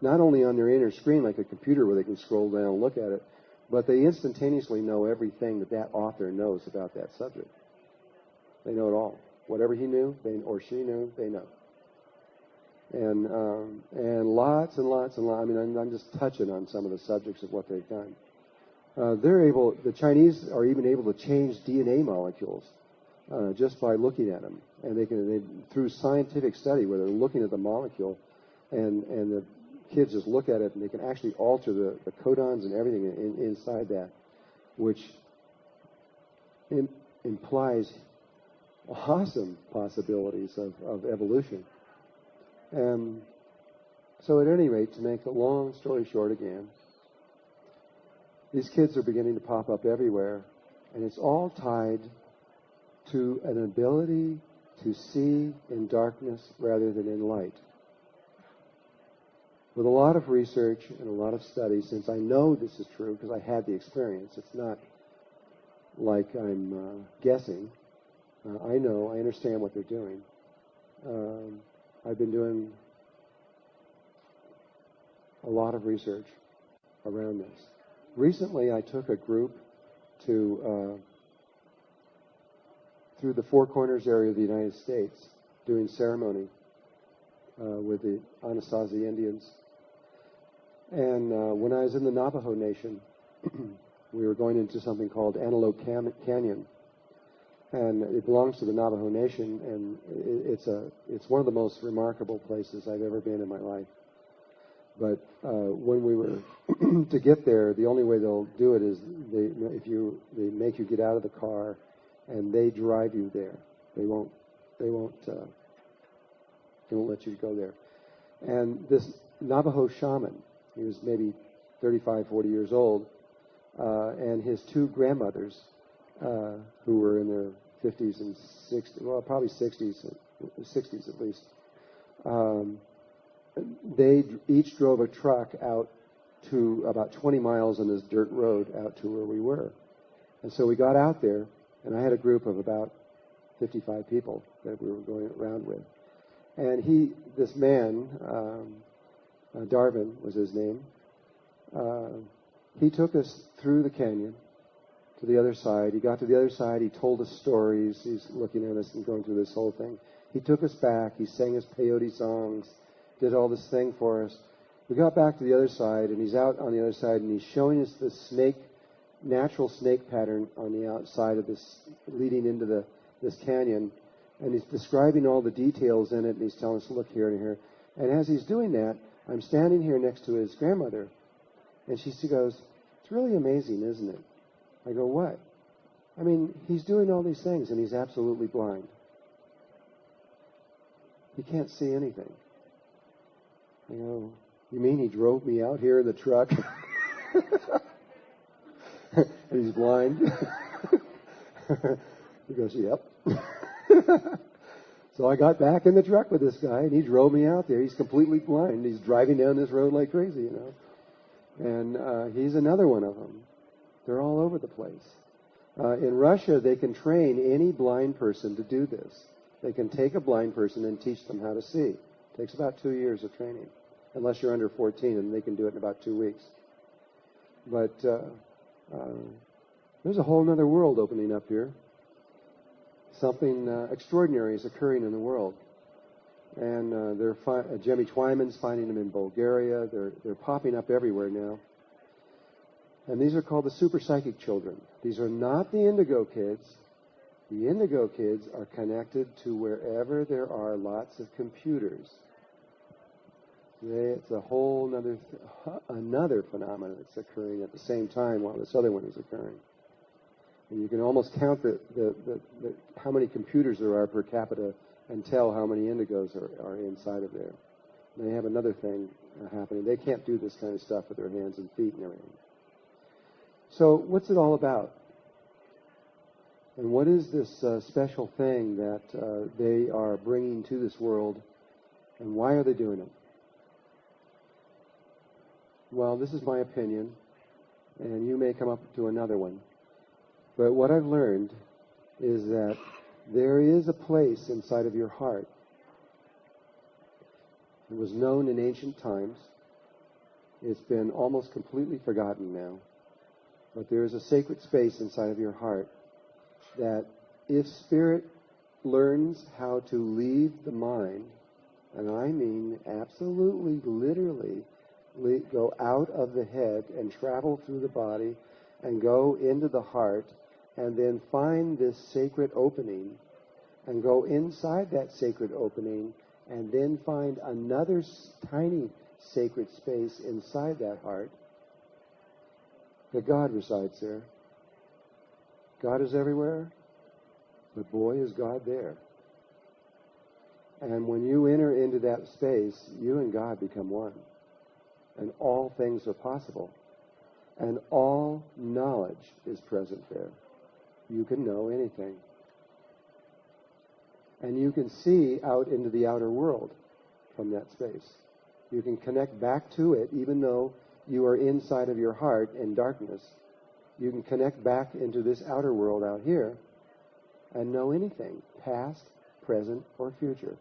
S1: not only on their inner screen like a computer where they can scroll down and look at it, but they instantaneously know everything that author knows about that subject. They know it all. Whatever he knew, or she knew, they know. And lots and lots and lots. I mean, I'm just touching on some of the subjects of what they've done. The Chinese are even able to change DNA molecules just by looking at them. And they through scientific study where they're looking at the molecule, and the kids just look at it and they can actually alter the codons and everything inside that, which implies awesome possibilities of evolution. So at any rate, to make a long story short again, these kids are beginning to pop up everywhere, and it's all tied to an ability to see in darkness rather than in light. With a lot of research and a lot of study, since I know this is true because I had the experience, it's not like I'm guessing. I know, I understand what they're doing. I've been doing a lot of research around this. Recently, I took a group to through the Four Corners area of the United States, doing ceremony with the Anasazi Indians. And when I was in the Navajo Nation, we were going into something called Antelope Canyon. And it belongs to the Navajo Nation, and it's one of the most remarkable places I've ever been in my life. But when we were to get there, the only way they'll do it is they make you get out of the car, and they drive you there. They won't let you go there. And this Navajo shaman, he was maybe 35, 40 years old, and his two grandmothers, who were in their 50s and 60s, well, probably 60s at least, they each drove a truck out to about 20 miles on this dirt road out to where we were. And so we got out there, and I had a group of about 55 people that we were going around with. And this man, Darwin was his name, he took us through the canyon to the other side. He got to the other side. He told us stories. He's looking at us and going through this whole thing. He took us back. He sang us peyote songs, did all this thing for us. We got back to the other side, and he's out on the other side, and he's showing us the natural snake pattern on the outside of this, leading into this canyon. And he's describing all the details in it, and he's telling us, look here and here. And as he's doing that, I'm standing here next to his grandmother, and she goes, it's really amazing, isn't it? I go, what? I mean, he's doing all these things, and he's absolutely blind. He can't see anything. I go, you mean he drove me out here in the truck? And he's blind? He goes, yep. So I got back in the truck with this guy, and he drove me out there. He's completely blind. He's driving down this road like crazy, you know. And he's another one of them. They're all over the place. In Russia, they can train any blind person to do this. They can take a blind person and teach them how to see. It takes about 2 years of training, unless you're under 14, and they can do it in about 2 weeks. But there's a whole other world opening up here. Something extraordinary is occurring in the world. And Jimmy Twyman's finding them in Bulgaria. They're popping up everywhere now. And these are called the super psychic children. These are not the indigo kids. The indigo kids are connected to wherever there are lots of computers. It's a whole another phenomenon that's occurring at the same time while this other one is occurring. And you can almost count how many computers there are per capita and tell how many indigos are inside of there. And they have another thing happening. They can't do this kind of stuff with their hands and feet and everything. So what's it all about? And what is this special thing that they are bringing to this world, and why are they doing it? Well, this is my opinion, and you may come up to another one. But what I've learned is that there is a place inside of your heart. It was known in ancient times. It's been almost completely forgotten now. But there is a sacred space inside of your heart that if spirit learns how to leave the mind, and I mean absolutely, literally, go out of the head and travel through the body and go into the heart and then find this sacred opening and go inside that sacred opening and then find another tiny sacred space inside that heart, that God resides there. God is everywhere, but boy, is God there. And when you enter into that space, you and God become one. And all things are possible. And all knowledge is present there. You can know anything. And you can see out into the outer world from that space. You can connect back to it, even though you are inside of your heart in darkness. You can connect back into this outer world out here and know anything, past, present, or future.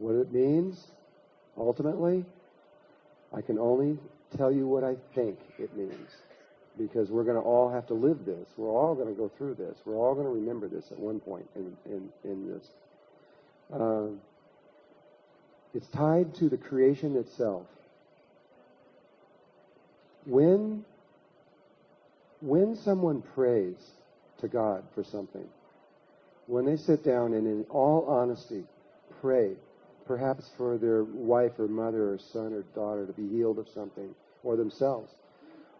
S1: What it means, ultimately, I can only tell you what I think it means. Because we're going to all have to live this. We're all going to go through this. We're all going to remember this at one point in this. It's tied to the creation itself. When someone prays to God for something, when they sit down and in all honesty pray, perhaps for their wife or mother or son or daughter to be healed of something, or themselves,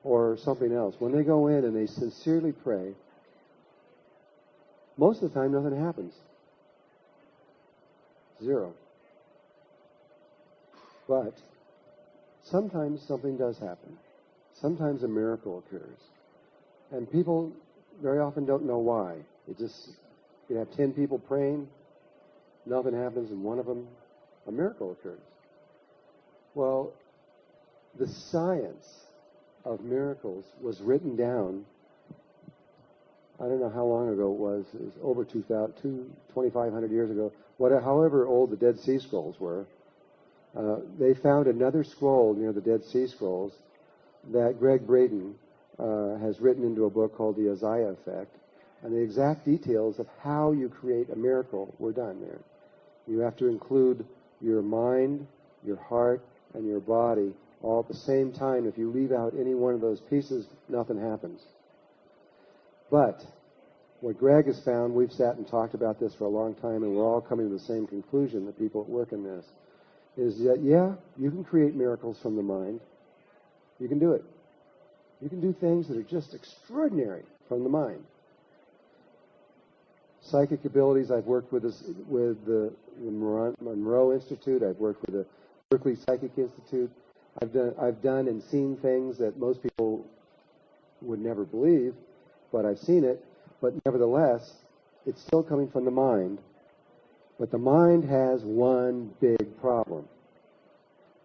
S1: or something else, when they go in and they sincerely pray, most of the time nothing happens. Zero. But sometimes something does happen. Sometimes a miracle occurs. And people very often don't know why. You have 10 people praying, nothing happens, and one of them, a miracle occurs. Well, the science of miracles was written down, I don't know how long ago it was over 2,500 years ago, however old the Dead Sea Scrolls were. They found another scroll near the Dead Sea Scrolls that Greg Braden has written into a book called The Isaiah Effect, and the exact details of how you create a miracle were done there. You have to include your mind, your heart, and your body all at the same time. If you leave out any one of those pieces, nothing happens. But what Greg has found, we've sat and talked about this for a long time, and we're all coming to the same conclusion, the people that work in this, is that, yeah, you can create miracles from the mind. You can do it. You can do things that are just extraordinary from the mind. Psychic abilities, I've worked with the Monroe Institute. I've worked with the Berkeley Psychic Institute. I've done and seen things that most people would never believe, but I've seen it. But nevertheless, it's still coming from the mind. But the mind has one big problem.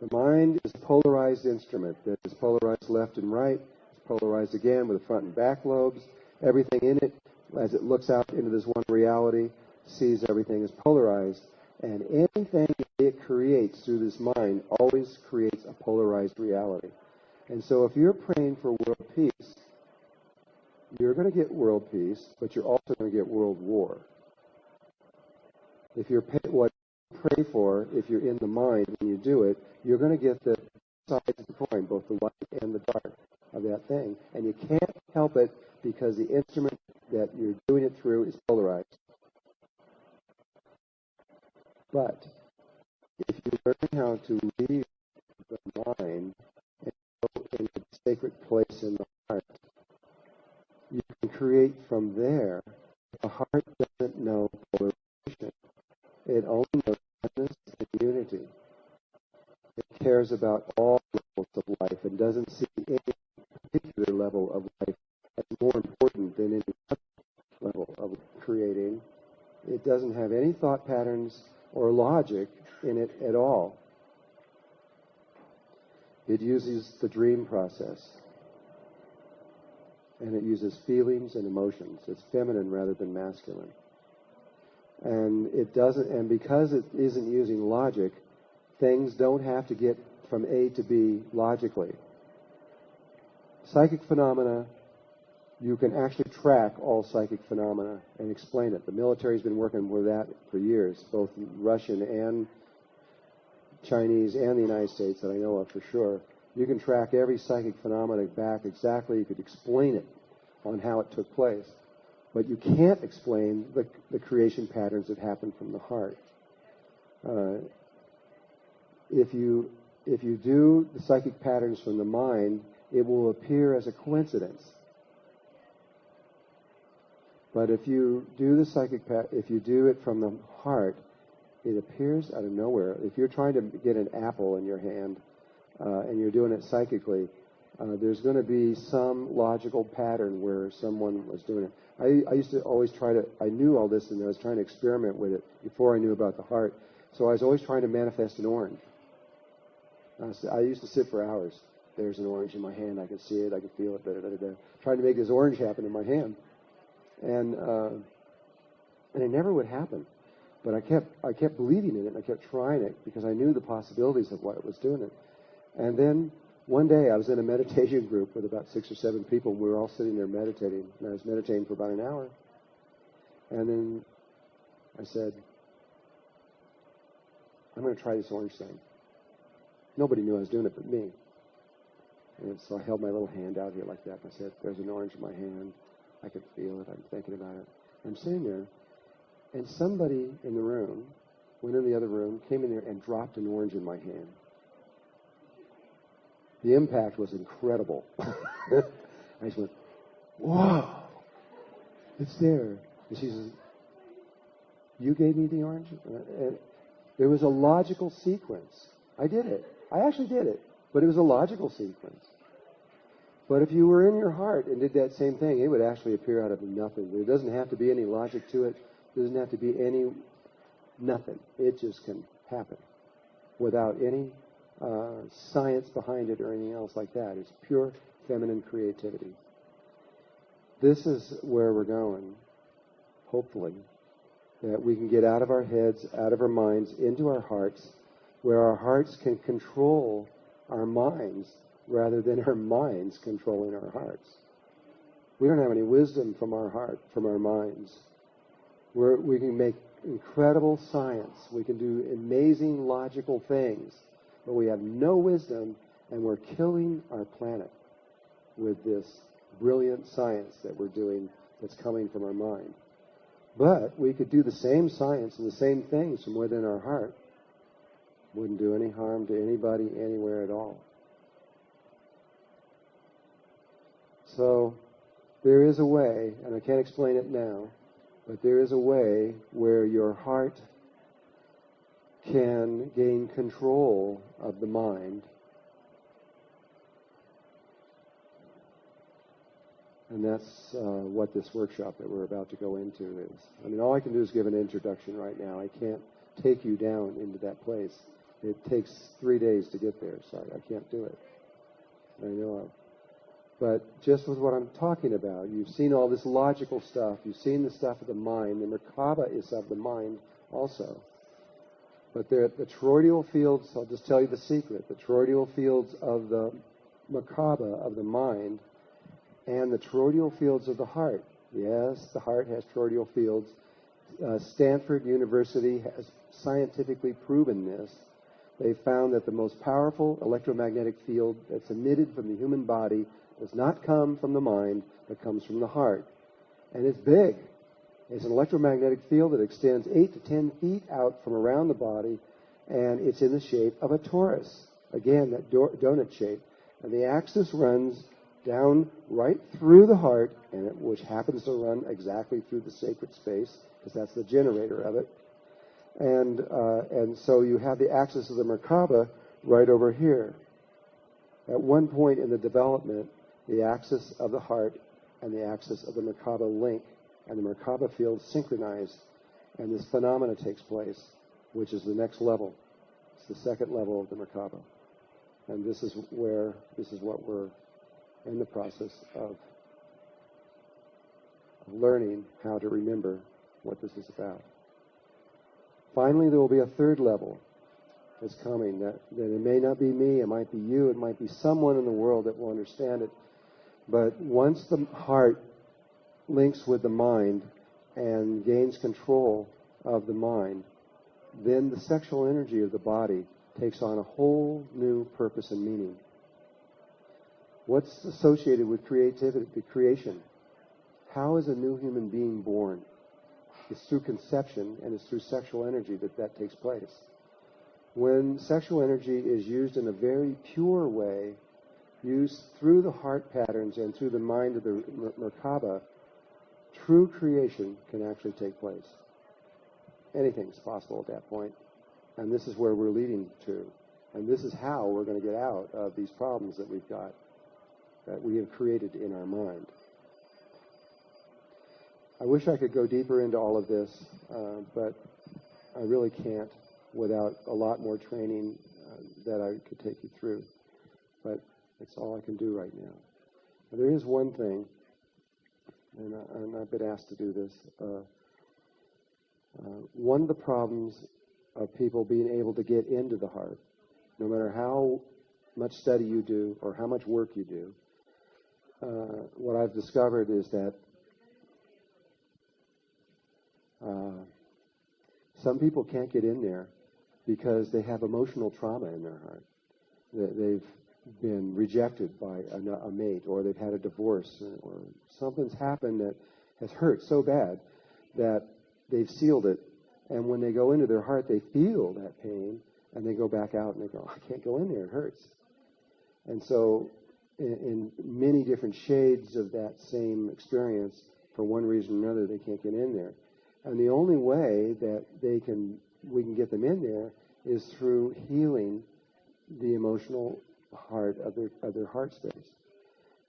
S1: The mind is a polarized instrument that is polarized left and right. It's polarized again with the front and back lobes. Everything in it, as it looks out into this one reality, sees everything as polarized. And anything it creates through this mind always creates a polarized reality. And so if you're praying for world peace, you're going to get world peace, but you're also going to get world war. If you're what you pray for, if you're in the mind when you do it, you're going to get the sides of the coin, both the light and the dark of that thing. And you can't help it because the instrument that you're doing it through is polarized. But if you learn how to leave the mind and go into the sacred place in the heart, you can create from there. The heart doesn't know polarization. It only knows oneness and unity. It cares about all levels of life and doesn't see any particular level of life as more important than any other level of creating. It doesn't have any thought patterns or logic in it at all. It uses the dream process. And it uses feelings and emotions. It's feminine rather than masculine. And it doesn't, and because it isn't using logic, things don't have to get from A to B logically. Psychic phenomena, you can actually track all psychic phenomena and explain it. The military's been working with that for years, both Russian and Chinese and the United States that I know of for sure. You can track every psychic phenomena back exactly. You could explain it on how it took place. But you can't explain the creation patterns that happen from the heart. If you do the psychic patterns from the mind, it will appear as a coincidence. But if you do if you do it from the heart, it appears out of nowhere. If you're trying to get an apple in your hand and you're doing it psychically, there's going to be some logical pattern where someone was doing it. I used to always I knew all this and I was trying to experiment with it before I knew about the heart. So I was always trying to manifest an orange. I used to sit for hours. There's an orange in my hand. I could see it. I could feel it. Trying to make this orange happen in my hand. And it never would happen. But I kept believing in it, and I kept trying it because I knew the possibilities of what it was doing it. And then one day I was in a meditation group with about 6 or 7 people. We were all sitting there meditating, and I was meditating for about an hour. And then I said, I'm going to try this orange thing. Nobody knew I was doing it but me. And so I held my little hand out here like that, and I said, there's an orange in my hand. I can feel it. I'm thinking about it. I'm sitting there, and somebody in the room went in the other room, came in there, and dropped an orange in my hand. The impact was incredible. I just went, whoa, it's there. And she says, you gave me the orange? And there was a logical sequence. I did it. I actually did it. But it was a logical sequence. But if you were in your heart and did that same thing, it would actually appear out of nothing. There doesn't have to be any logic to it. There doesn't have to be any nothing. It just can happen without any science behind it or anything else like that. It's pure feminine creativity. This is where we're going, hopefully, that we can get out of our heads, out of our minds, into our hearts, where our hearts can control our minds rather than our minds controlling our hearts. We don't have any wisdom from our heart, from our minds. We can make incredible science. We can do amazing logical things, but we have no wisdom, and we're killing our planet with this brilliant science that we're doing that's coming from our mind. But we could do the same science and the same things from within our heart. Wouldn't do any harm to anybody anywhere at all. So there is a way, and I can't explain it now, but there is a way where your heart can gain control of the mind. And that's what this workshop that we're about to go into is. I mean, all I can do is give an introduction right now. I can't take you down into that place. It takes 3 days to get there. Sorry, I can't do it. I know of. But just with what I'm talking about, you've seen all this logical stuff. You've seen the stuff of the mind. The Merkaba is of the mind also. But the toroidal fields, I'll just tell you the secret, the toroidal fields of the Merkaba, of the mind, and the toroidal fields of the heart. Yes, the heart has toroidal fields. Stanford University has scientifically proven this. They found that the most powerful electromagnetic field that's emitted from the human body does not come from the mind, but comes from the heart. And it's big. It's an electromagnetic field that extends 8 to 10 feet out from around the body, and it's in the shape of a torus. Again, that donut shape. And the axis runs down right through the heart, which happens to run exactly through the sacred space, because that's the generator of it. And so you have the axis of the Merkaba right over here. At one point in the development, the axis of the heart and the axis of the Merkaba link, and the Merkaba fields synchronize, and this phenomena takes place, which is the next level. It's the second level of the Merkaba. And this is what we're in the process of learning how to remember what this is about. Finally, there will be a third level that's coming. That it may not be me, it might be you, it might be someone in the world that will understand it. But once the heart links with the mind and gains control of the mind, then the sexual energy of the body takes on a whole new purpose and meaning. What's associated with creativity, the creation? How is a new human being born? It's through conception, and it's through sexual energy that takes place. When sexual energy is used in a very pure way, used through the heart patterns and through the mind of the Merkaba, true creation can actually take place. Anything's possible at that point. And this is where we're leading to. And this is how we're going to get out of these problems that we've got, that we have created in our mind. I wish I could go deeper into all of this, but I really can't without a lot more training that I could take you through. But it's all I can do right now. There is one thing, and I've been asked to do this. One of the problems of people being able to get into the heart, no matter how much study you do or how much work you do, what I've discovered is that some people can't get in there because they have emotional trauma in their heart. They've been rejected by a mate, or they've had a divorce, or something's happened that has hurt so bad that they've sealed it. And when they go into their heart, they feel that pain, and they go back out and they go, I can't go in there, it hurts. And so in many different shades of that same experience, for one reason or another, they can't get in there. And the only way that we can get them in there is through healing the emotional heart of their heart space.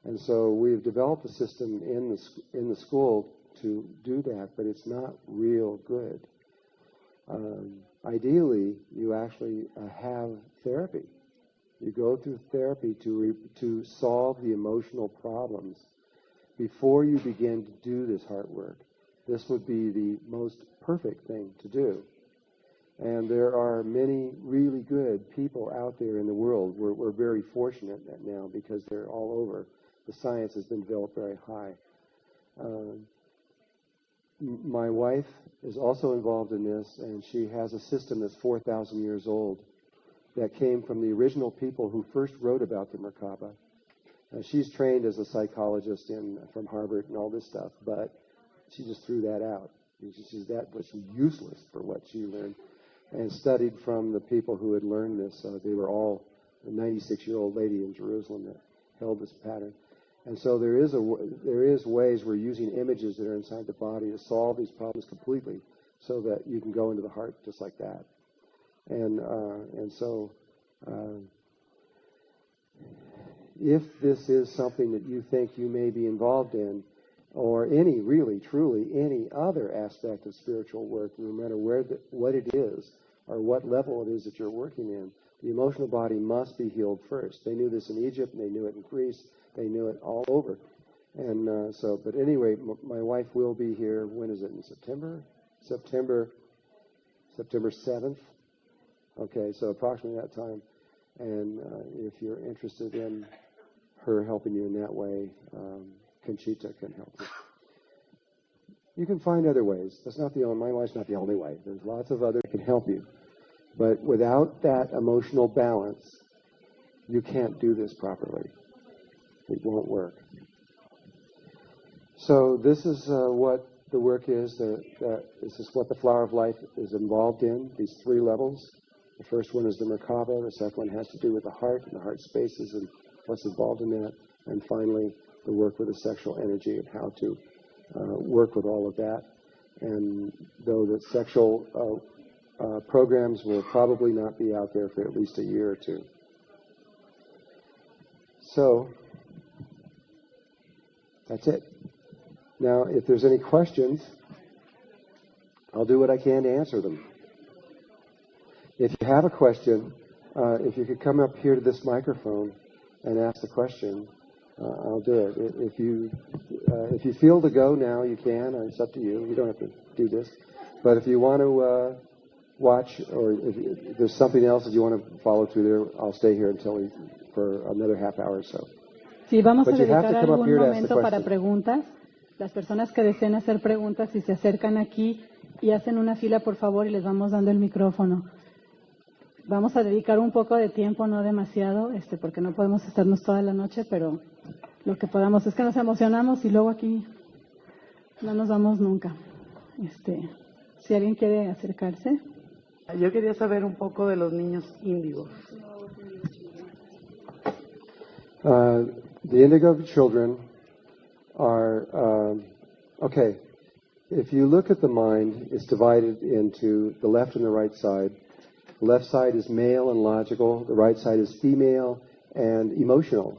S1: And so we've developed a system in the school to do that, but it's not real good. Ideally, you actually have therapy. You go through therapy to solve the emotional problems before you begin to do this heart work. This would be the most perfect thing to do. And there are many really good people out there in the world. We're very fortunate now because they're all over. The science has been developed very high. My wife is also involved in this, and she has a system that's 4,000 years old that came from the original people who first wrote about the Merkaba. She's trained as a psychologist from Harvard and all this stuff, but she just threw that out. That was useless for what she learned, and studied from the people who had learned this. They were all a 96-year-old lady in Jerusalem that held this pattern. And so there is ways we're using images that are inside the body to solve these problems completely, so that you can go into the heart just like that. And so if this is something that you think you may be involved in, or any other aspect of spiritual work, no matter what it is or what level it is that you're working in, the emotional body must be healed first. They knew this in Egypt, and they knew it in Greece, they knew it all over. And but anyway, my wife will be here. When is it? In September? September 7th. Okay, so approximately that time. And if you're interested in her helping you in that way, Conchita can help you. You can find other ways. That's not the only. My wife's not the only way. There's lots of others that can help you. But without that emotional balance, you can't do this properly. It won't work. So this is what the work is. This is what the Flower of Life is involved in, these three levels. The first one is the Merkaba. The second one has to do with the heart and the heart spaces and what's involved in that. And finally, the work with the sexual energy and how to work with all of that. And though the sexual programs will probably not be out there for at least a year or two. So that's it. Now, if there's any questions, I'll do what I can to answer them. If you have a question, if you could come up here to this microphone and ask the question, I'll do it. If you feel to go now, you can. It's up to you. You don't have to do this. But if you want to watch, or if there's something else that you want to follow through there, I'll stay here for another half hour or so.
S2: Sí, vamos a dedicar algún momento para preguntas. Las personas que deseen hacer preguntas, si se acercan aquí y hacen una fila, por favor, y les vamos dando el micrófono. Vamos a dedicar un poco de tiempo, no demasiado, porque no podemos estarnos toda la noche, pero lo que podamos. Es que nos emocionamos y luego aquí no nos vamos nunca. Si alguien quiere acercarse.
S3: Yo quería saber un poco de los niños índigos.
S1: The indigo children are, okay, if you look at the mind, it's divided into the left and the right side. The left side is male and logical. The right side is female and emotional.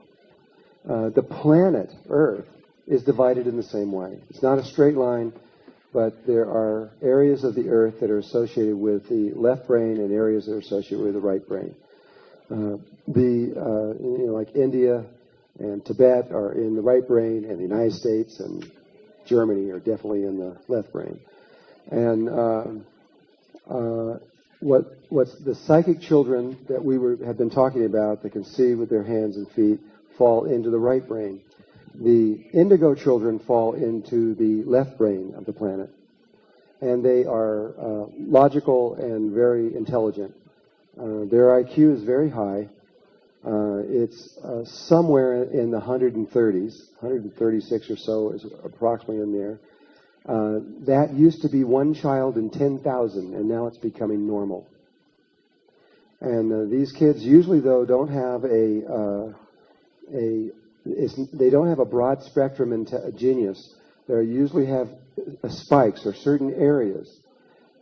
S1: The planet, Earth, is divided in the same way. It's not a straight line, but there are areas of the Earth that are associated with the left brain and areas that are associated with the right brain. Like India and Tibet are in the right brain, and the United States and Germany are definitely in the left brain. And what's the psychic children that we have been talking about that can see with their hands and feet fall into the right brain. The indigo children fall into the left brain of the planet. And they are logical and very intelligent. Their IQ is very high. It's somewhere in the 130s, 136 or so is approximately in there. That used to be one child in 10,000, and now it's becoming normal. And these kids usually, though, don't have they don't have a broad spectrum genius. They usually have spikes or certain areas.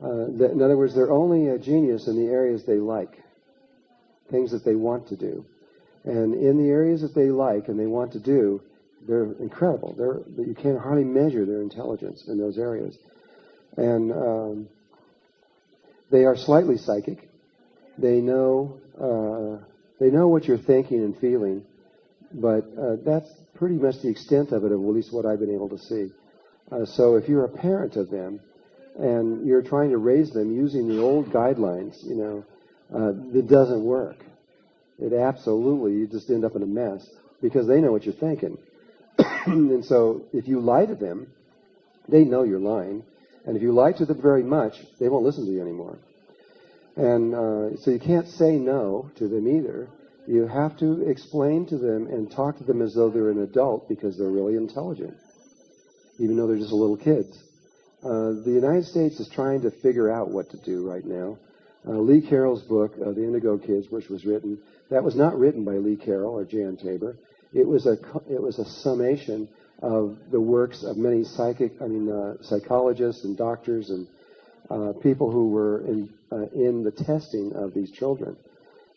S1: In other words, they're only a genius in the areas they like, things that they want to do. And in the areas that they like and they want to do, they're incredible. You can't hardly measure their intelligence in those areas. And they are slightly psychic. They know what you're thinking and feeling, but that's pretty much the extent of it, at least what I've been able to see. So if you're a parent of them and you're trying to raise them using the old guidelines, it doesn't work. It absolutely, you just end up in a mess because they know what you're thinking. And so if you lie to them, they know you're lying. And if you lie to them very much, they won't listen to you anymore. And so you can't say no to them either. You have to explain to them and talk to them as though they're an adult because they're really intelligent, even though they're just little kids. The United States is trying to figure out what to do right now. Lee Carroll's book, The Indigo Kids, which was written, that was not written by Lee Carroll or Jan Tabor. It was a summation of the works of many psychologists and doctors and people who were in the testing of these children.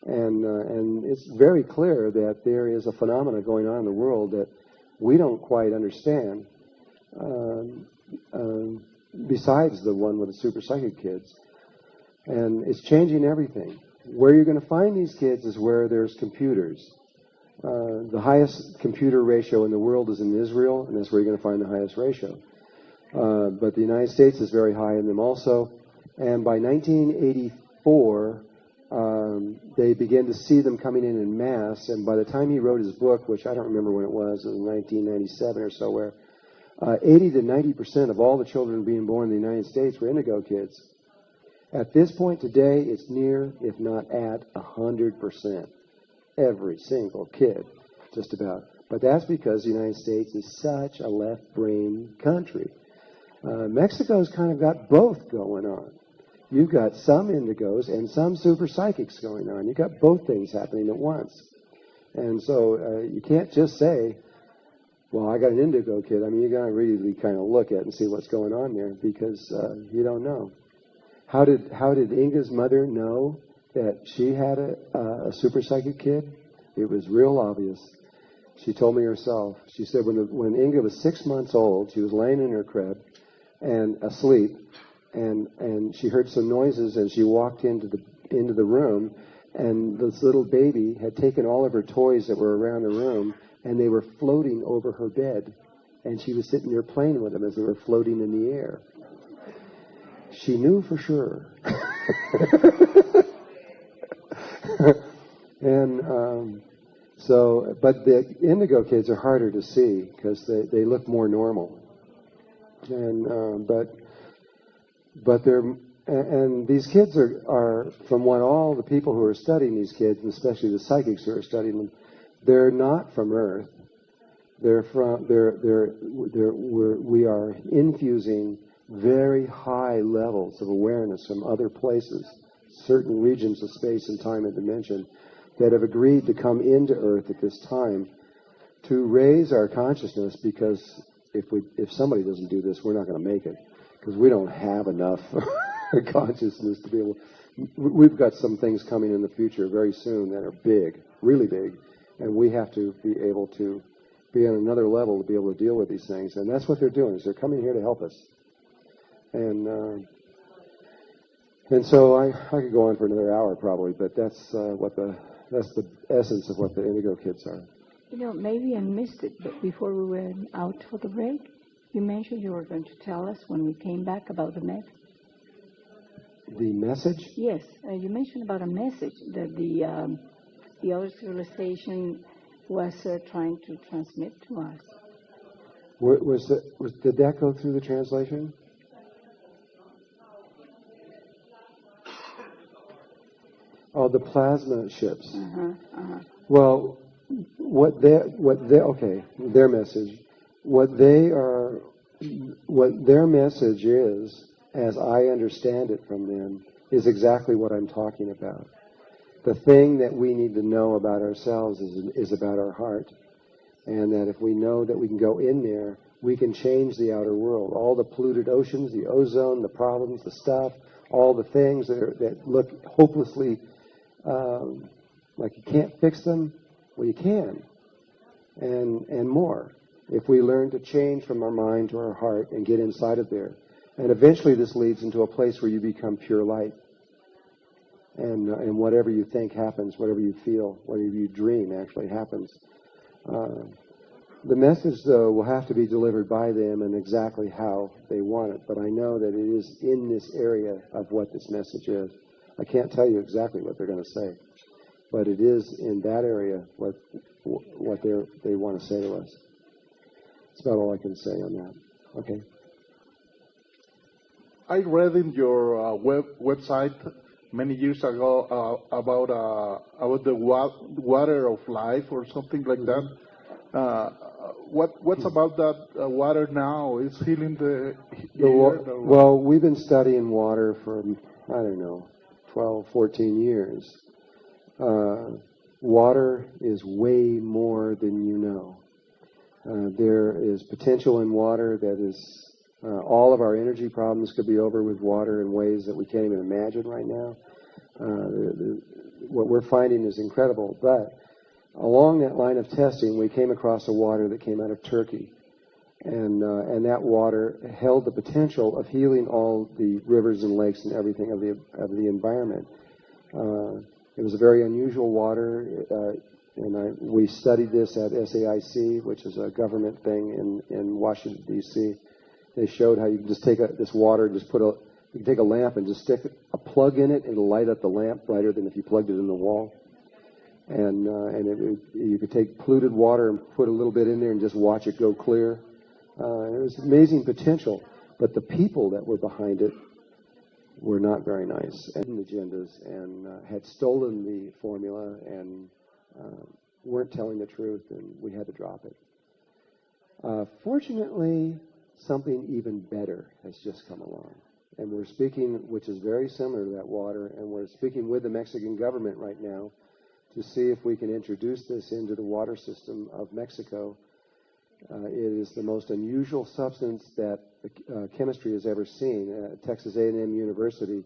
S1: And it's very clear that there is a phenomena going on in the world that we don't quite understand, besides the one with the super psychic kids. And it's changing everything. Where you're going to find these kids is where there's computers. The highest computer ratio in the world is in Israel, and that's where you're going to find the highest ratio. But the United States is very high in them also. And by 1984, they began to see them coming in mass. And by the time he wrote his book, which I don't remember when it was 1997 or so, where 80 to 90% of all the children being born in the United States were indigo kids. At this point today, it's near, if not at, 100%. Every single kid, just about. But that's because the United States is such a left-brain country. Mexico's kind of got both going on. You've got some indigos and some super psychics going on. You've got both things happening at once. And so you can't just say, well, I got an indigo kid. I mean, you got to really kind of look at it and see what's going on there because you don't know. How did Inga's mother know that she had a super psychic kid? It was real obvious. She told me herself. She said when Inga was 6 months old, she was laying in her crib and asleep, and she heard some noises, and she walked into the room, and this little baby had taken all of her toys that were around the room, and they were floating over her bed, and she was sitting there playing with them as they were floating in the air. She knew for sure. And but the indigo kids are harder to see because they look more normal. And but these kids are from what all the people who are studying these kids, and especially the psychics who are studying them, they're not from Earth. We are infusing very high levels of awareness from other places, certain regions of space and time and dimension, that have agreed to come into Earth at this time to raise our consciousness, because if somebody doesn't do this, we're not going to make it, because we don't have enough consciousness to be able. We've got some things coming in the future very soon that are big, really big, and we have to be able to be on another level to be able to deal with these things. And that's what they're doing, is they're coming here to help us. And so I could go on for another hour probably, but that's the essence of what the indigo kids are.
S4: Maybe I missed it, but before we went out for the break, You mentioned you were going to tell us when we came back about the message.
S1: The message?
S4: Yes, you mentioned about a message that the other civilization was trying to transmit to us.
S1: Did that go through the translation? Oh, the plasma ships. Well, their message. What their message is, as I understand it from them, is exactly what I'm talking about. The thing that we need to know about ourselves is about our heart. And that if we know that we can go in there, we can change the outer world. All the polluted oceans, the ozone, the problems, the stuff, all the things that look hopelessly like you can't fix them, well, you can. And more. If we learn to change from our mind to our heart and get inside of there. And eventually this leads into a place where you become pure light. And whatever you think happens, whatever you feel, whatever you dream actually happens. The message, though, will have to be delivered by them and exactly how they want it. But I know that it is in this area of what this message is. I can't tell you exactly what they're going to say. But it is in that area what they want to say to us. That's about all I can say on that. Okay.
S5: I read in your website many years ago about the water of life or something like that. What's about that water now? Is healing the
S1: well, we've been studying water for, I don't know, 12, 14 years. Water is way more than you know. There is potential in water that is, all of our energy problems could be over with water in ways that we can't even imagine right now. What we're finding is incredible. But along that line of testing, we came across a water that came out of Turkey. And that water held the potential of healing all the rivers and lakes and everything of the environment. It was a very unusual water, and we studied this at SAIC, which is a government thing in Washington, D.C. They showed how you can just take this water and just you can take a lamp and just stick a plug in it, and it'll light up the lamp brighter than if you plugged it in the wall. And you could take polluted water and put a little bit in there and just watch it go clear. It was amazing potential, but the people that were behind it were not very nice and agendas and had stolen the formula and weren't telling the truth, and we had to drop it. Fortunately, something even better has just come along, and we're speaking, which is very similar to that water, and we're speaking with the Mexican government right now to see if we can introduce this into the water system of Mexico. It is the most unusual substance that chemistry has ever seen. Texas A&M University,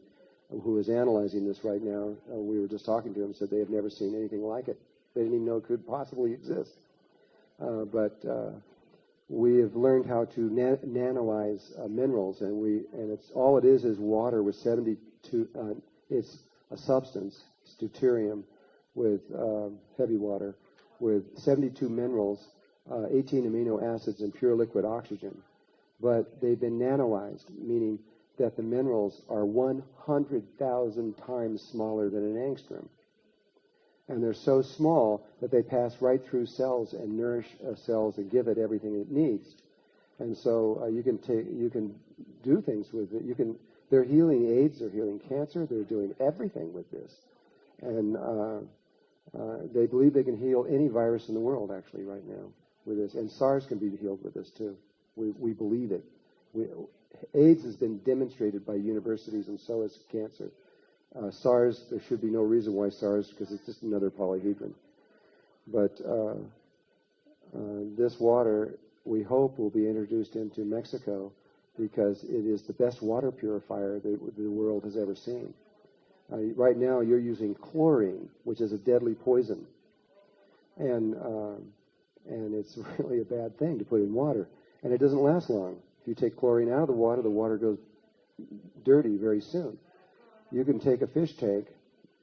S1: who is analyzing this right now, we were just talking to them, said they have never seen anything like it. They didn't even know it could possibly exist. But we have learned how to nanoize minerals, and it's all it is water with 72. It's a substance, it's deuterium, with heavy water, with 72 minerals, 18 amino acids, and pure liquid oxygen. But they've been nanoized, meaning that the minerals are 100,000 times smaller than an angstrom. And they're so small that they pass right through cells and nourish cells and give it everything it needs. And so you can do things with it. They're healing AIDS, they're healing cancer, they're doing everything with this. And they believe they can heal any virus in the world, actually, right now with this. And SARS can be healed with this, too. We believe it. AIDS has been demonstrated by universities, and so is cancer. SARS, there should be no reason why SARS, because it's just another polyhedron. But this water, we hope, will be introduced into Mexico because it is the best water purifier that the world has ever seen. Right now, you're using chlorine, which is a deadly poison. And it's really a bad thing to put in water. And it doesn't last long. If you take chlorine out of the water goes dirty very soon. You can take a fish tank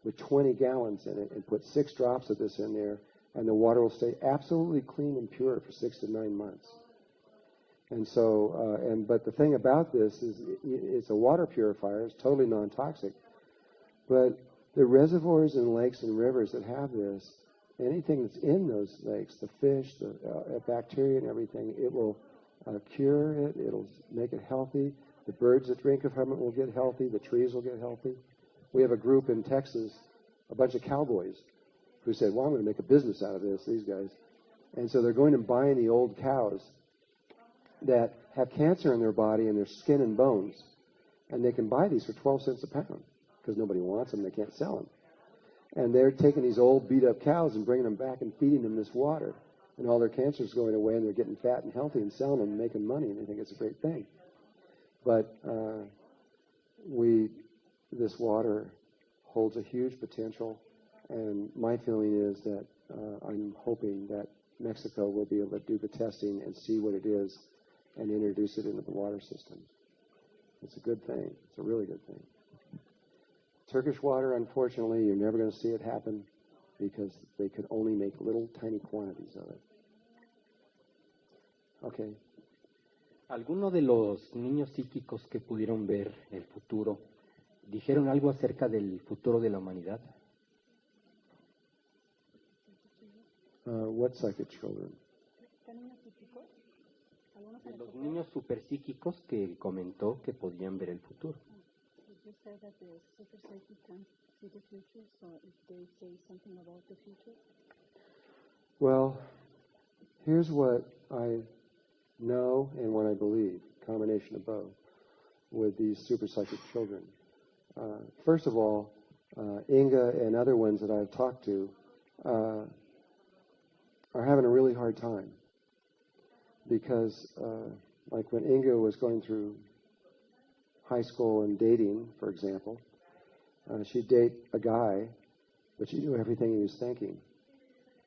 S1: with 20 gallons in it and put 6 drops of this in there, and the water will stay absolutely clean and pure for 6 to 9 months. And so, but the thing about this is it's a water purifier. It's totally non-toxic. But the reservoirs and lakes and rivers that have this, anything that's in those lakes, the fish, the bacteria and everything, it will cure it. It'll make it healthy. The birds that drink from it will get healthy. The trees will get healthy. We have a group in Texas, a bunch of cowboys, who said, well, I'm going to make a business out of this, these guys. And so they're going and buying the old cows that have cancer in their body and their skin and bones. And they can buy these for 12 cents a pound because nobody wants them. They can't sell them. And they're taking these old beat-up cows and bringing them back and feeding them this water. And all their cancer's going away, and they're getting fat and healthy and selling them and making money, and they think it's a great thing. But this water holds a huge potential, and my feeling is that I'm hoping that Mexico will be able to do the testing and see what it is and introduce it into the water system. It's a good thing. It's a really good thing. Turkish water, unfortunately, you're never going to see it happen because they can only make little tiny quantities of it. Okay.
S6: ¿Alguno de los niños psíquicos que pudieron ver el futuro dijeron algo acerca del futuro de la humanidad?
S1: What psychic children?
S6: De los niños superpsíquicos que comentó que podían ver el futuro.
S1: Well, here's what I know and what I believe, combination of both, with these super psychic children. First of all, Inga and other ones that I've talked to are having a really hard time because, like when Inga was going through high school and dating, for example, she'd date a guy, but she knew everything he was thinking.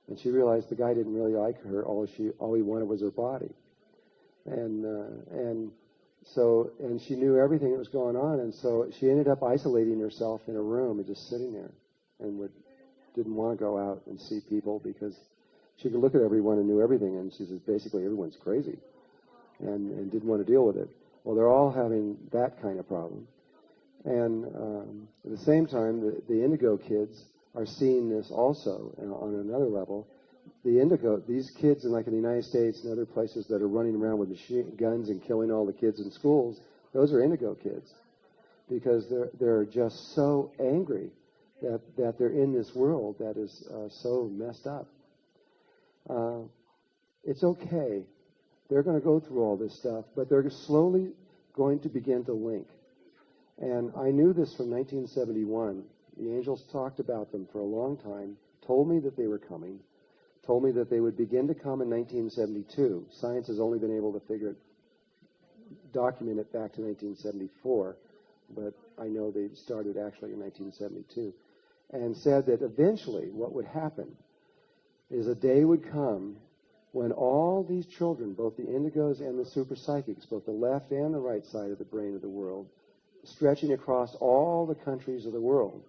S1: And she realized the guy didn't really like her. All he wanted was her body. And she knew everything that was going on. And so she ended up isolating herself in a room and just sitting there and didn't want to go out and see people because she could look at everyone and knew everything. And she said, basically, everyone's crazy and didn't want to deal with it. Well, they're all having that kind of problem. And at the same time, the indigo kids are seeing this also on another level. The indigo, these kids in the United States and other places that are running around with machine guns and killing all the kids in schools, those are indigo kids because they're just so angry that they're in this world that is so messed up. It's okay. They're going to go through all this stuff, but they're slowly going to begin to link. And I knew this from 1971. The angels talked about them for a long time, told me that they were coming, told me that they would begin to come in 1972. Science has only been able to document it back to 1974, but I know they started actually in 1972, and said that eventually what would happen is a day would come when all these children, both the indigos and the super psychics, both the left and the right side of the brain of the world, stretching across all the countries of the world,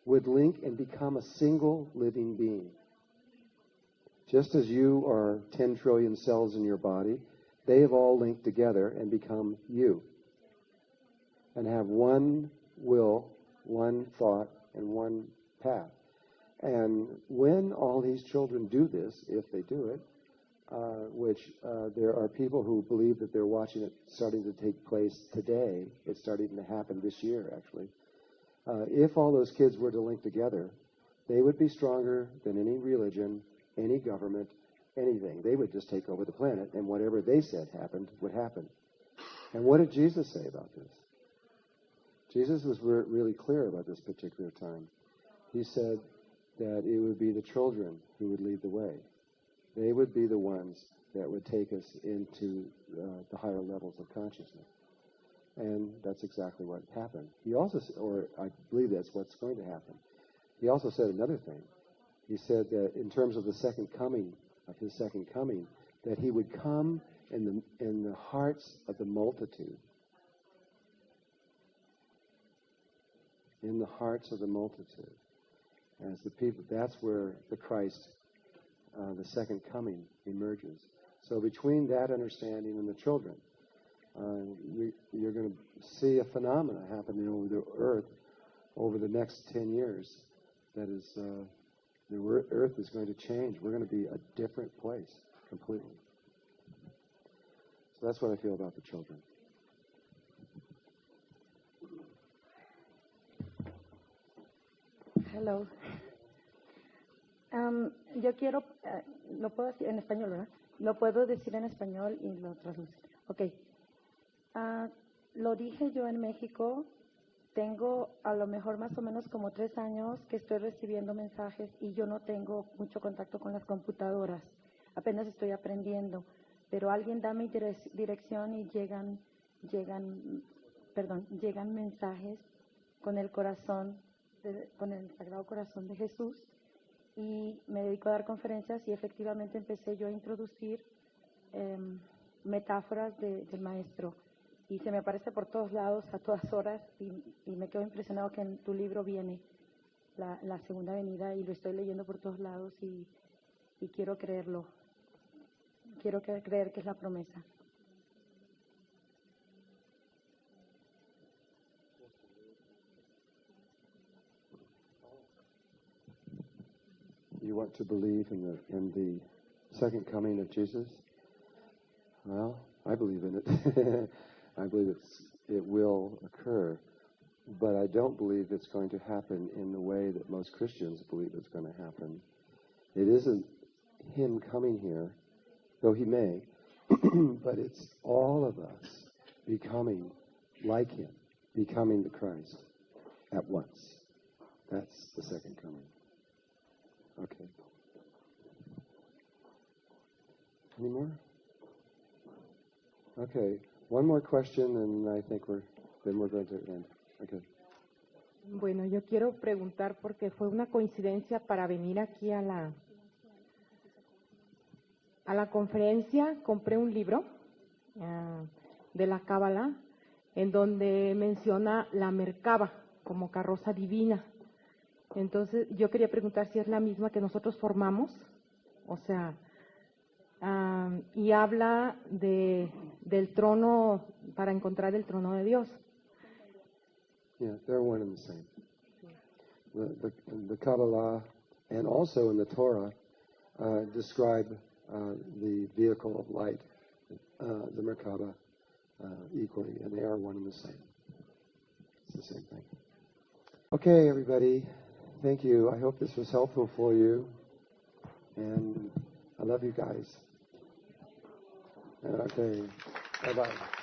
S1: would link and become a single living being. Just as you are 10 trillion cells in your body, they have all linked together and become you, and have one will, one thought, and one path. And when all these children do this, if they do it, which there are people who believe that they're watching it starting to take place today, it's starting to happen this year actually, if all those kids were to link together, they would be stronger than any religion, any government, anything. They would just take over the planet, and whatever they said happened would happen. And what did Jesus say about this? Jesus was really clear about this particular time. He said that it would be the children who would lead the way. They would be the ones that would take us into the higher levels of consciousness. And that's exactly what happened. He also, or I believe that's what's going to happen. He also said another thing. He said that in terms of the second coming, of his second coming, that he would come in the hearts of the multitude. In the hearts of the multitude. As the people, that's where the Christ, the second coming, emerges. So between that understanding and the children, you're going to see a phenomena happening over the earth over the next 10 years. That is, the earth is going to change. We're going to be a different place completely. So that's what I feel about the children.
S7: Hello. Yo quiero, lo puedo decir en español, ¿verdad? Lo puedo decir en español y lo traduzco. Ok. Lo dije yo en México. Tengo a lo mejor más o menos como 3 años que estoy recibiendo mensajes y yo no tengo mucho contacto con las computadoras. Apenas estoy aprendiendo. Pero alguien da mi dirección y llegan mensajes con el corazón, con el Sagrado Corazón de Jesús. Y me dedico a dar conferencias y efectivamente empecé yo a introducir metáforas del maestro. Y se me aparece por todos lados, a todas horas, y me quedo impresionado que en tu libro viene la segunda venida y lo estoy leyendo por todos lados y quiero creerlo. Quiero creer que es la promesa.
S1: You want to believe in the second coming of Jesus? Well, I believe in it. I believe it will occur, but I don't believe it's going to happen in the way that most Christians believe it's going to happen. It isn't him coming here, though he may, but it's all of us becoming like him, becoming the Christ at once. That's the second coming. Okay. Any more? Okay. One more question, and I think then we're going to end. Okay.
S8: Bueno, yo quiero preguntar porque fue una coincidencia para venir aquí a la conferencia. Compré un libro de la Cábala en donde menciona la Merkaba como carroza divina. Entonces, yo quería preguntar si es la misma que nosotros formamos, o sea, y habla del trono, para encontrar el trono de Dios.
S1: Yeah, they're one and the same. The Kabbalah and also in the Torah describe the vehicle of light, the Merkaba, equally, and they are one and the same. It's the same thing. Okay, everybody. Thank you. I hope this was helpful for you. And I love you guys. Okay. Bye-bye.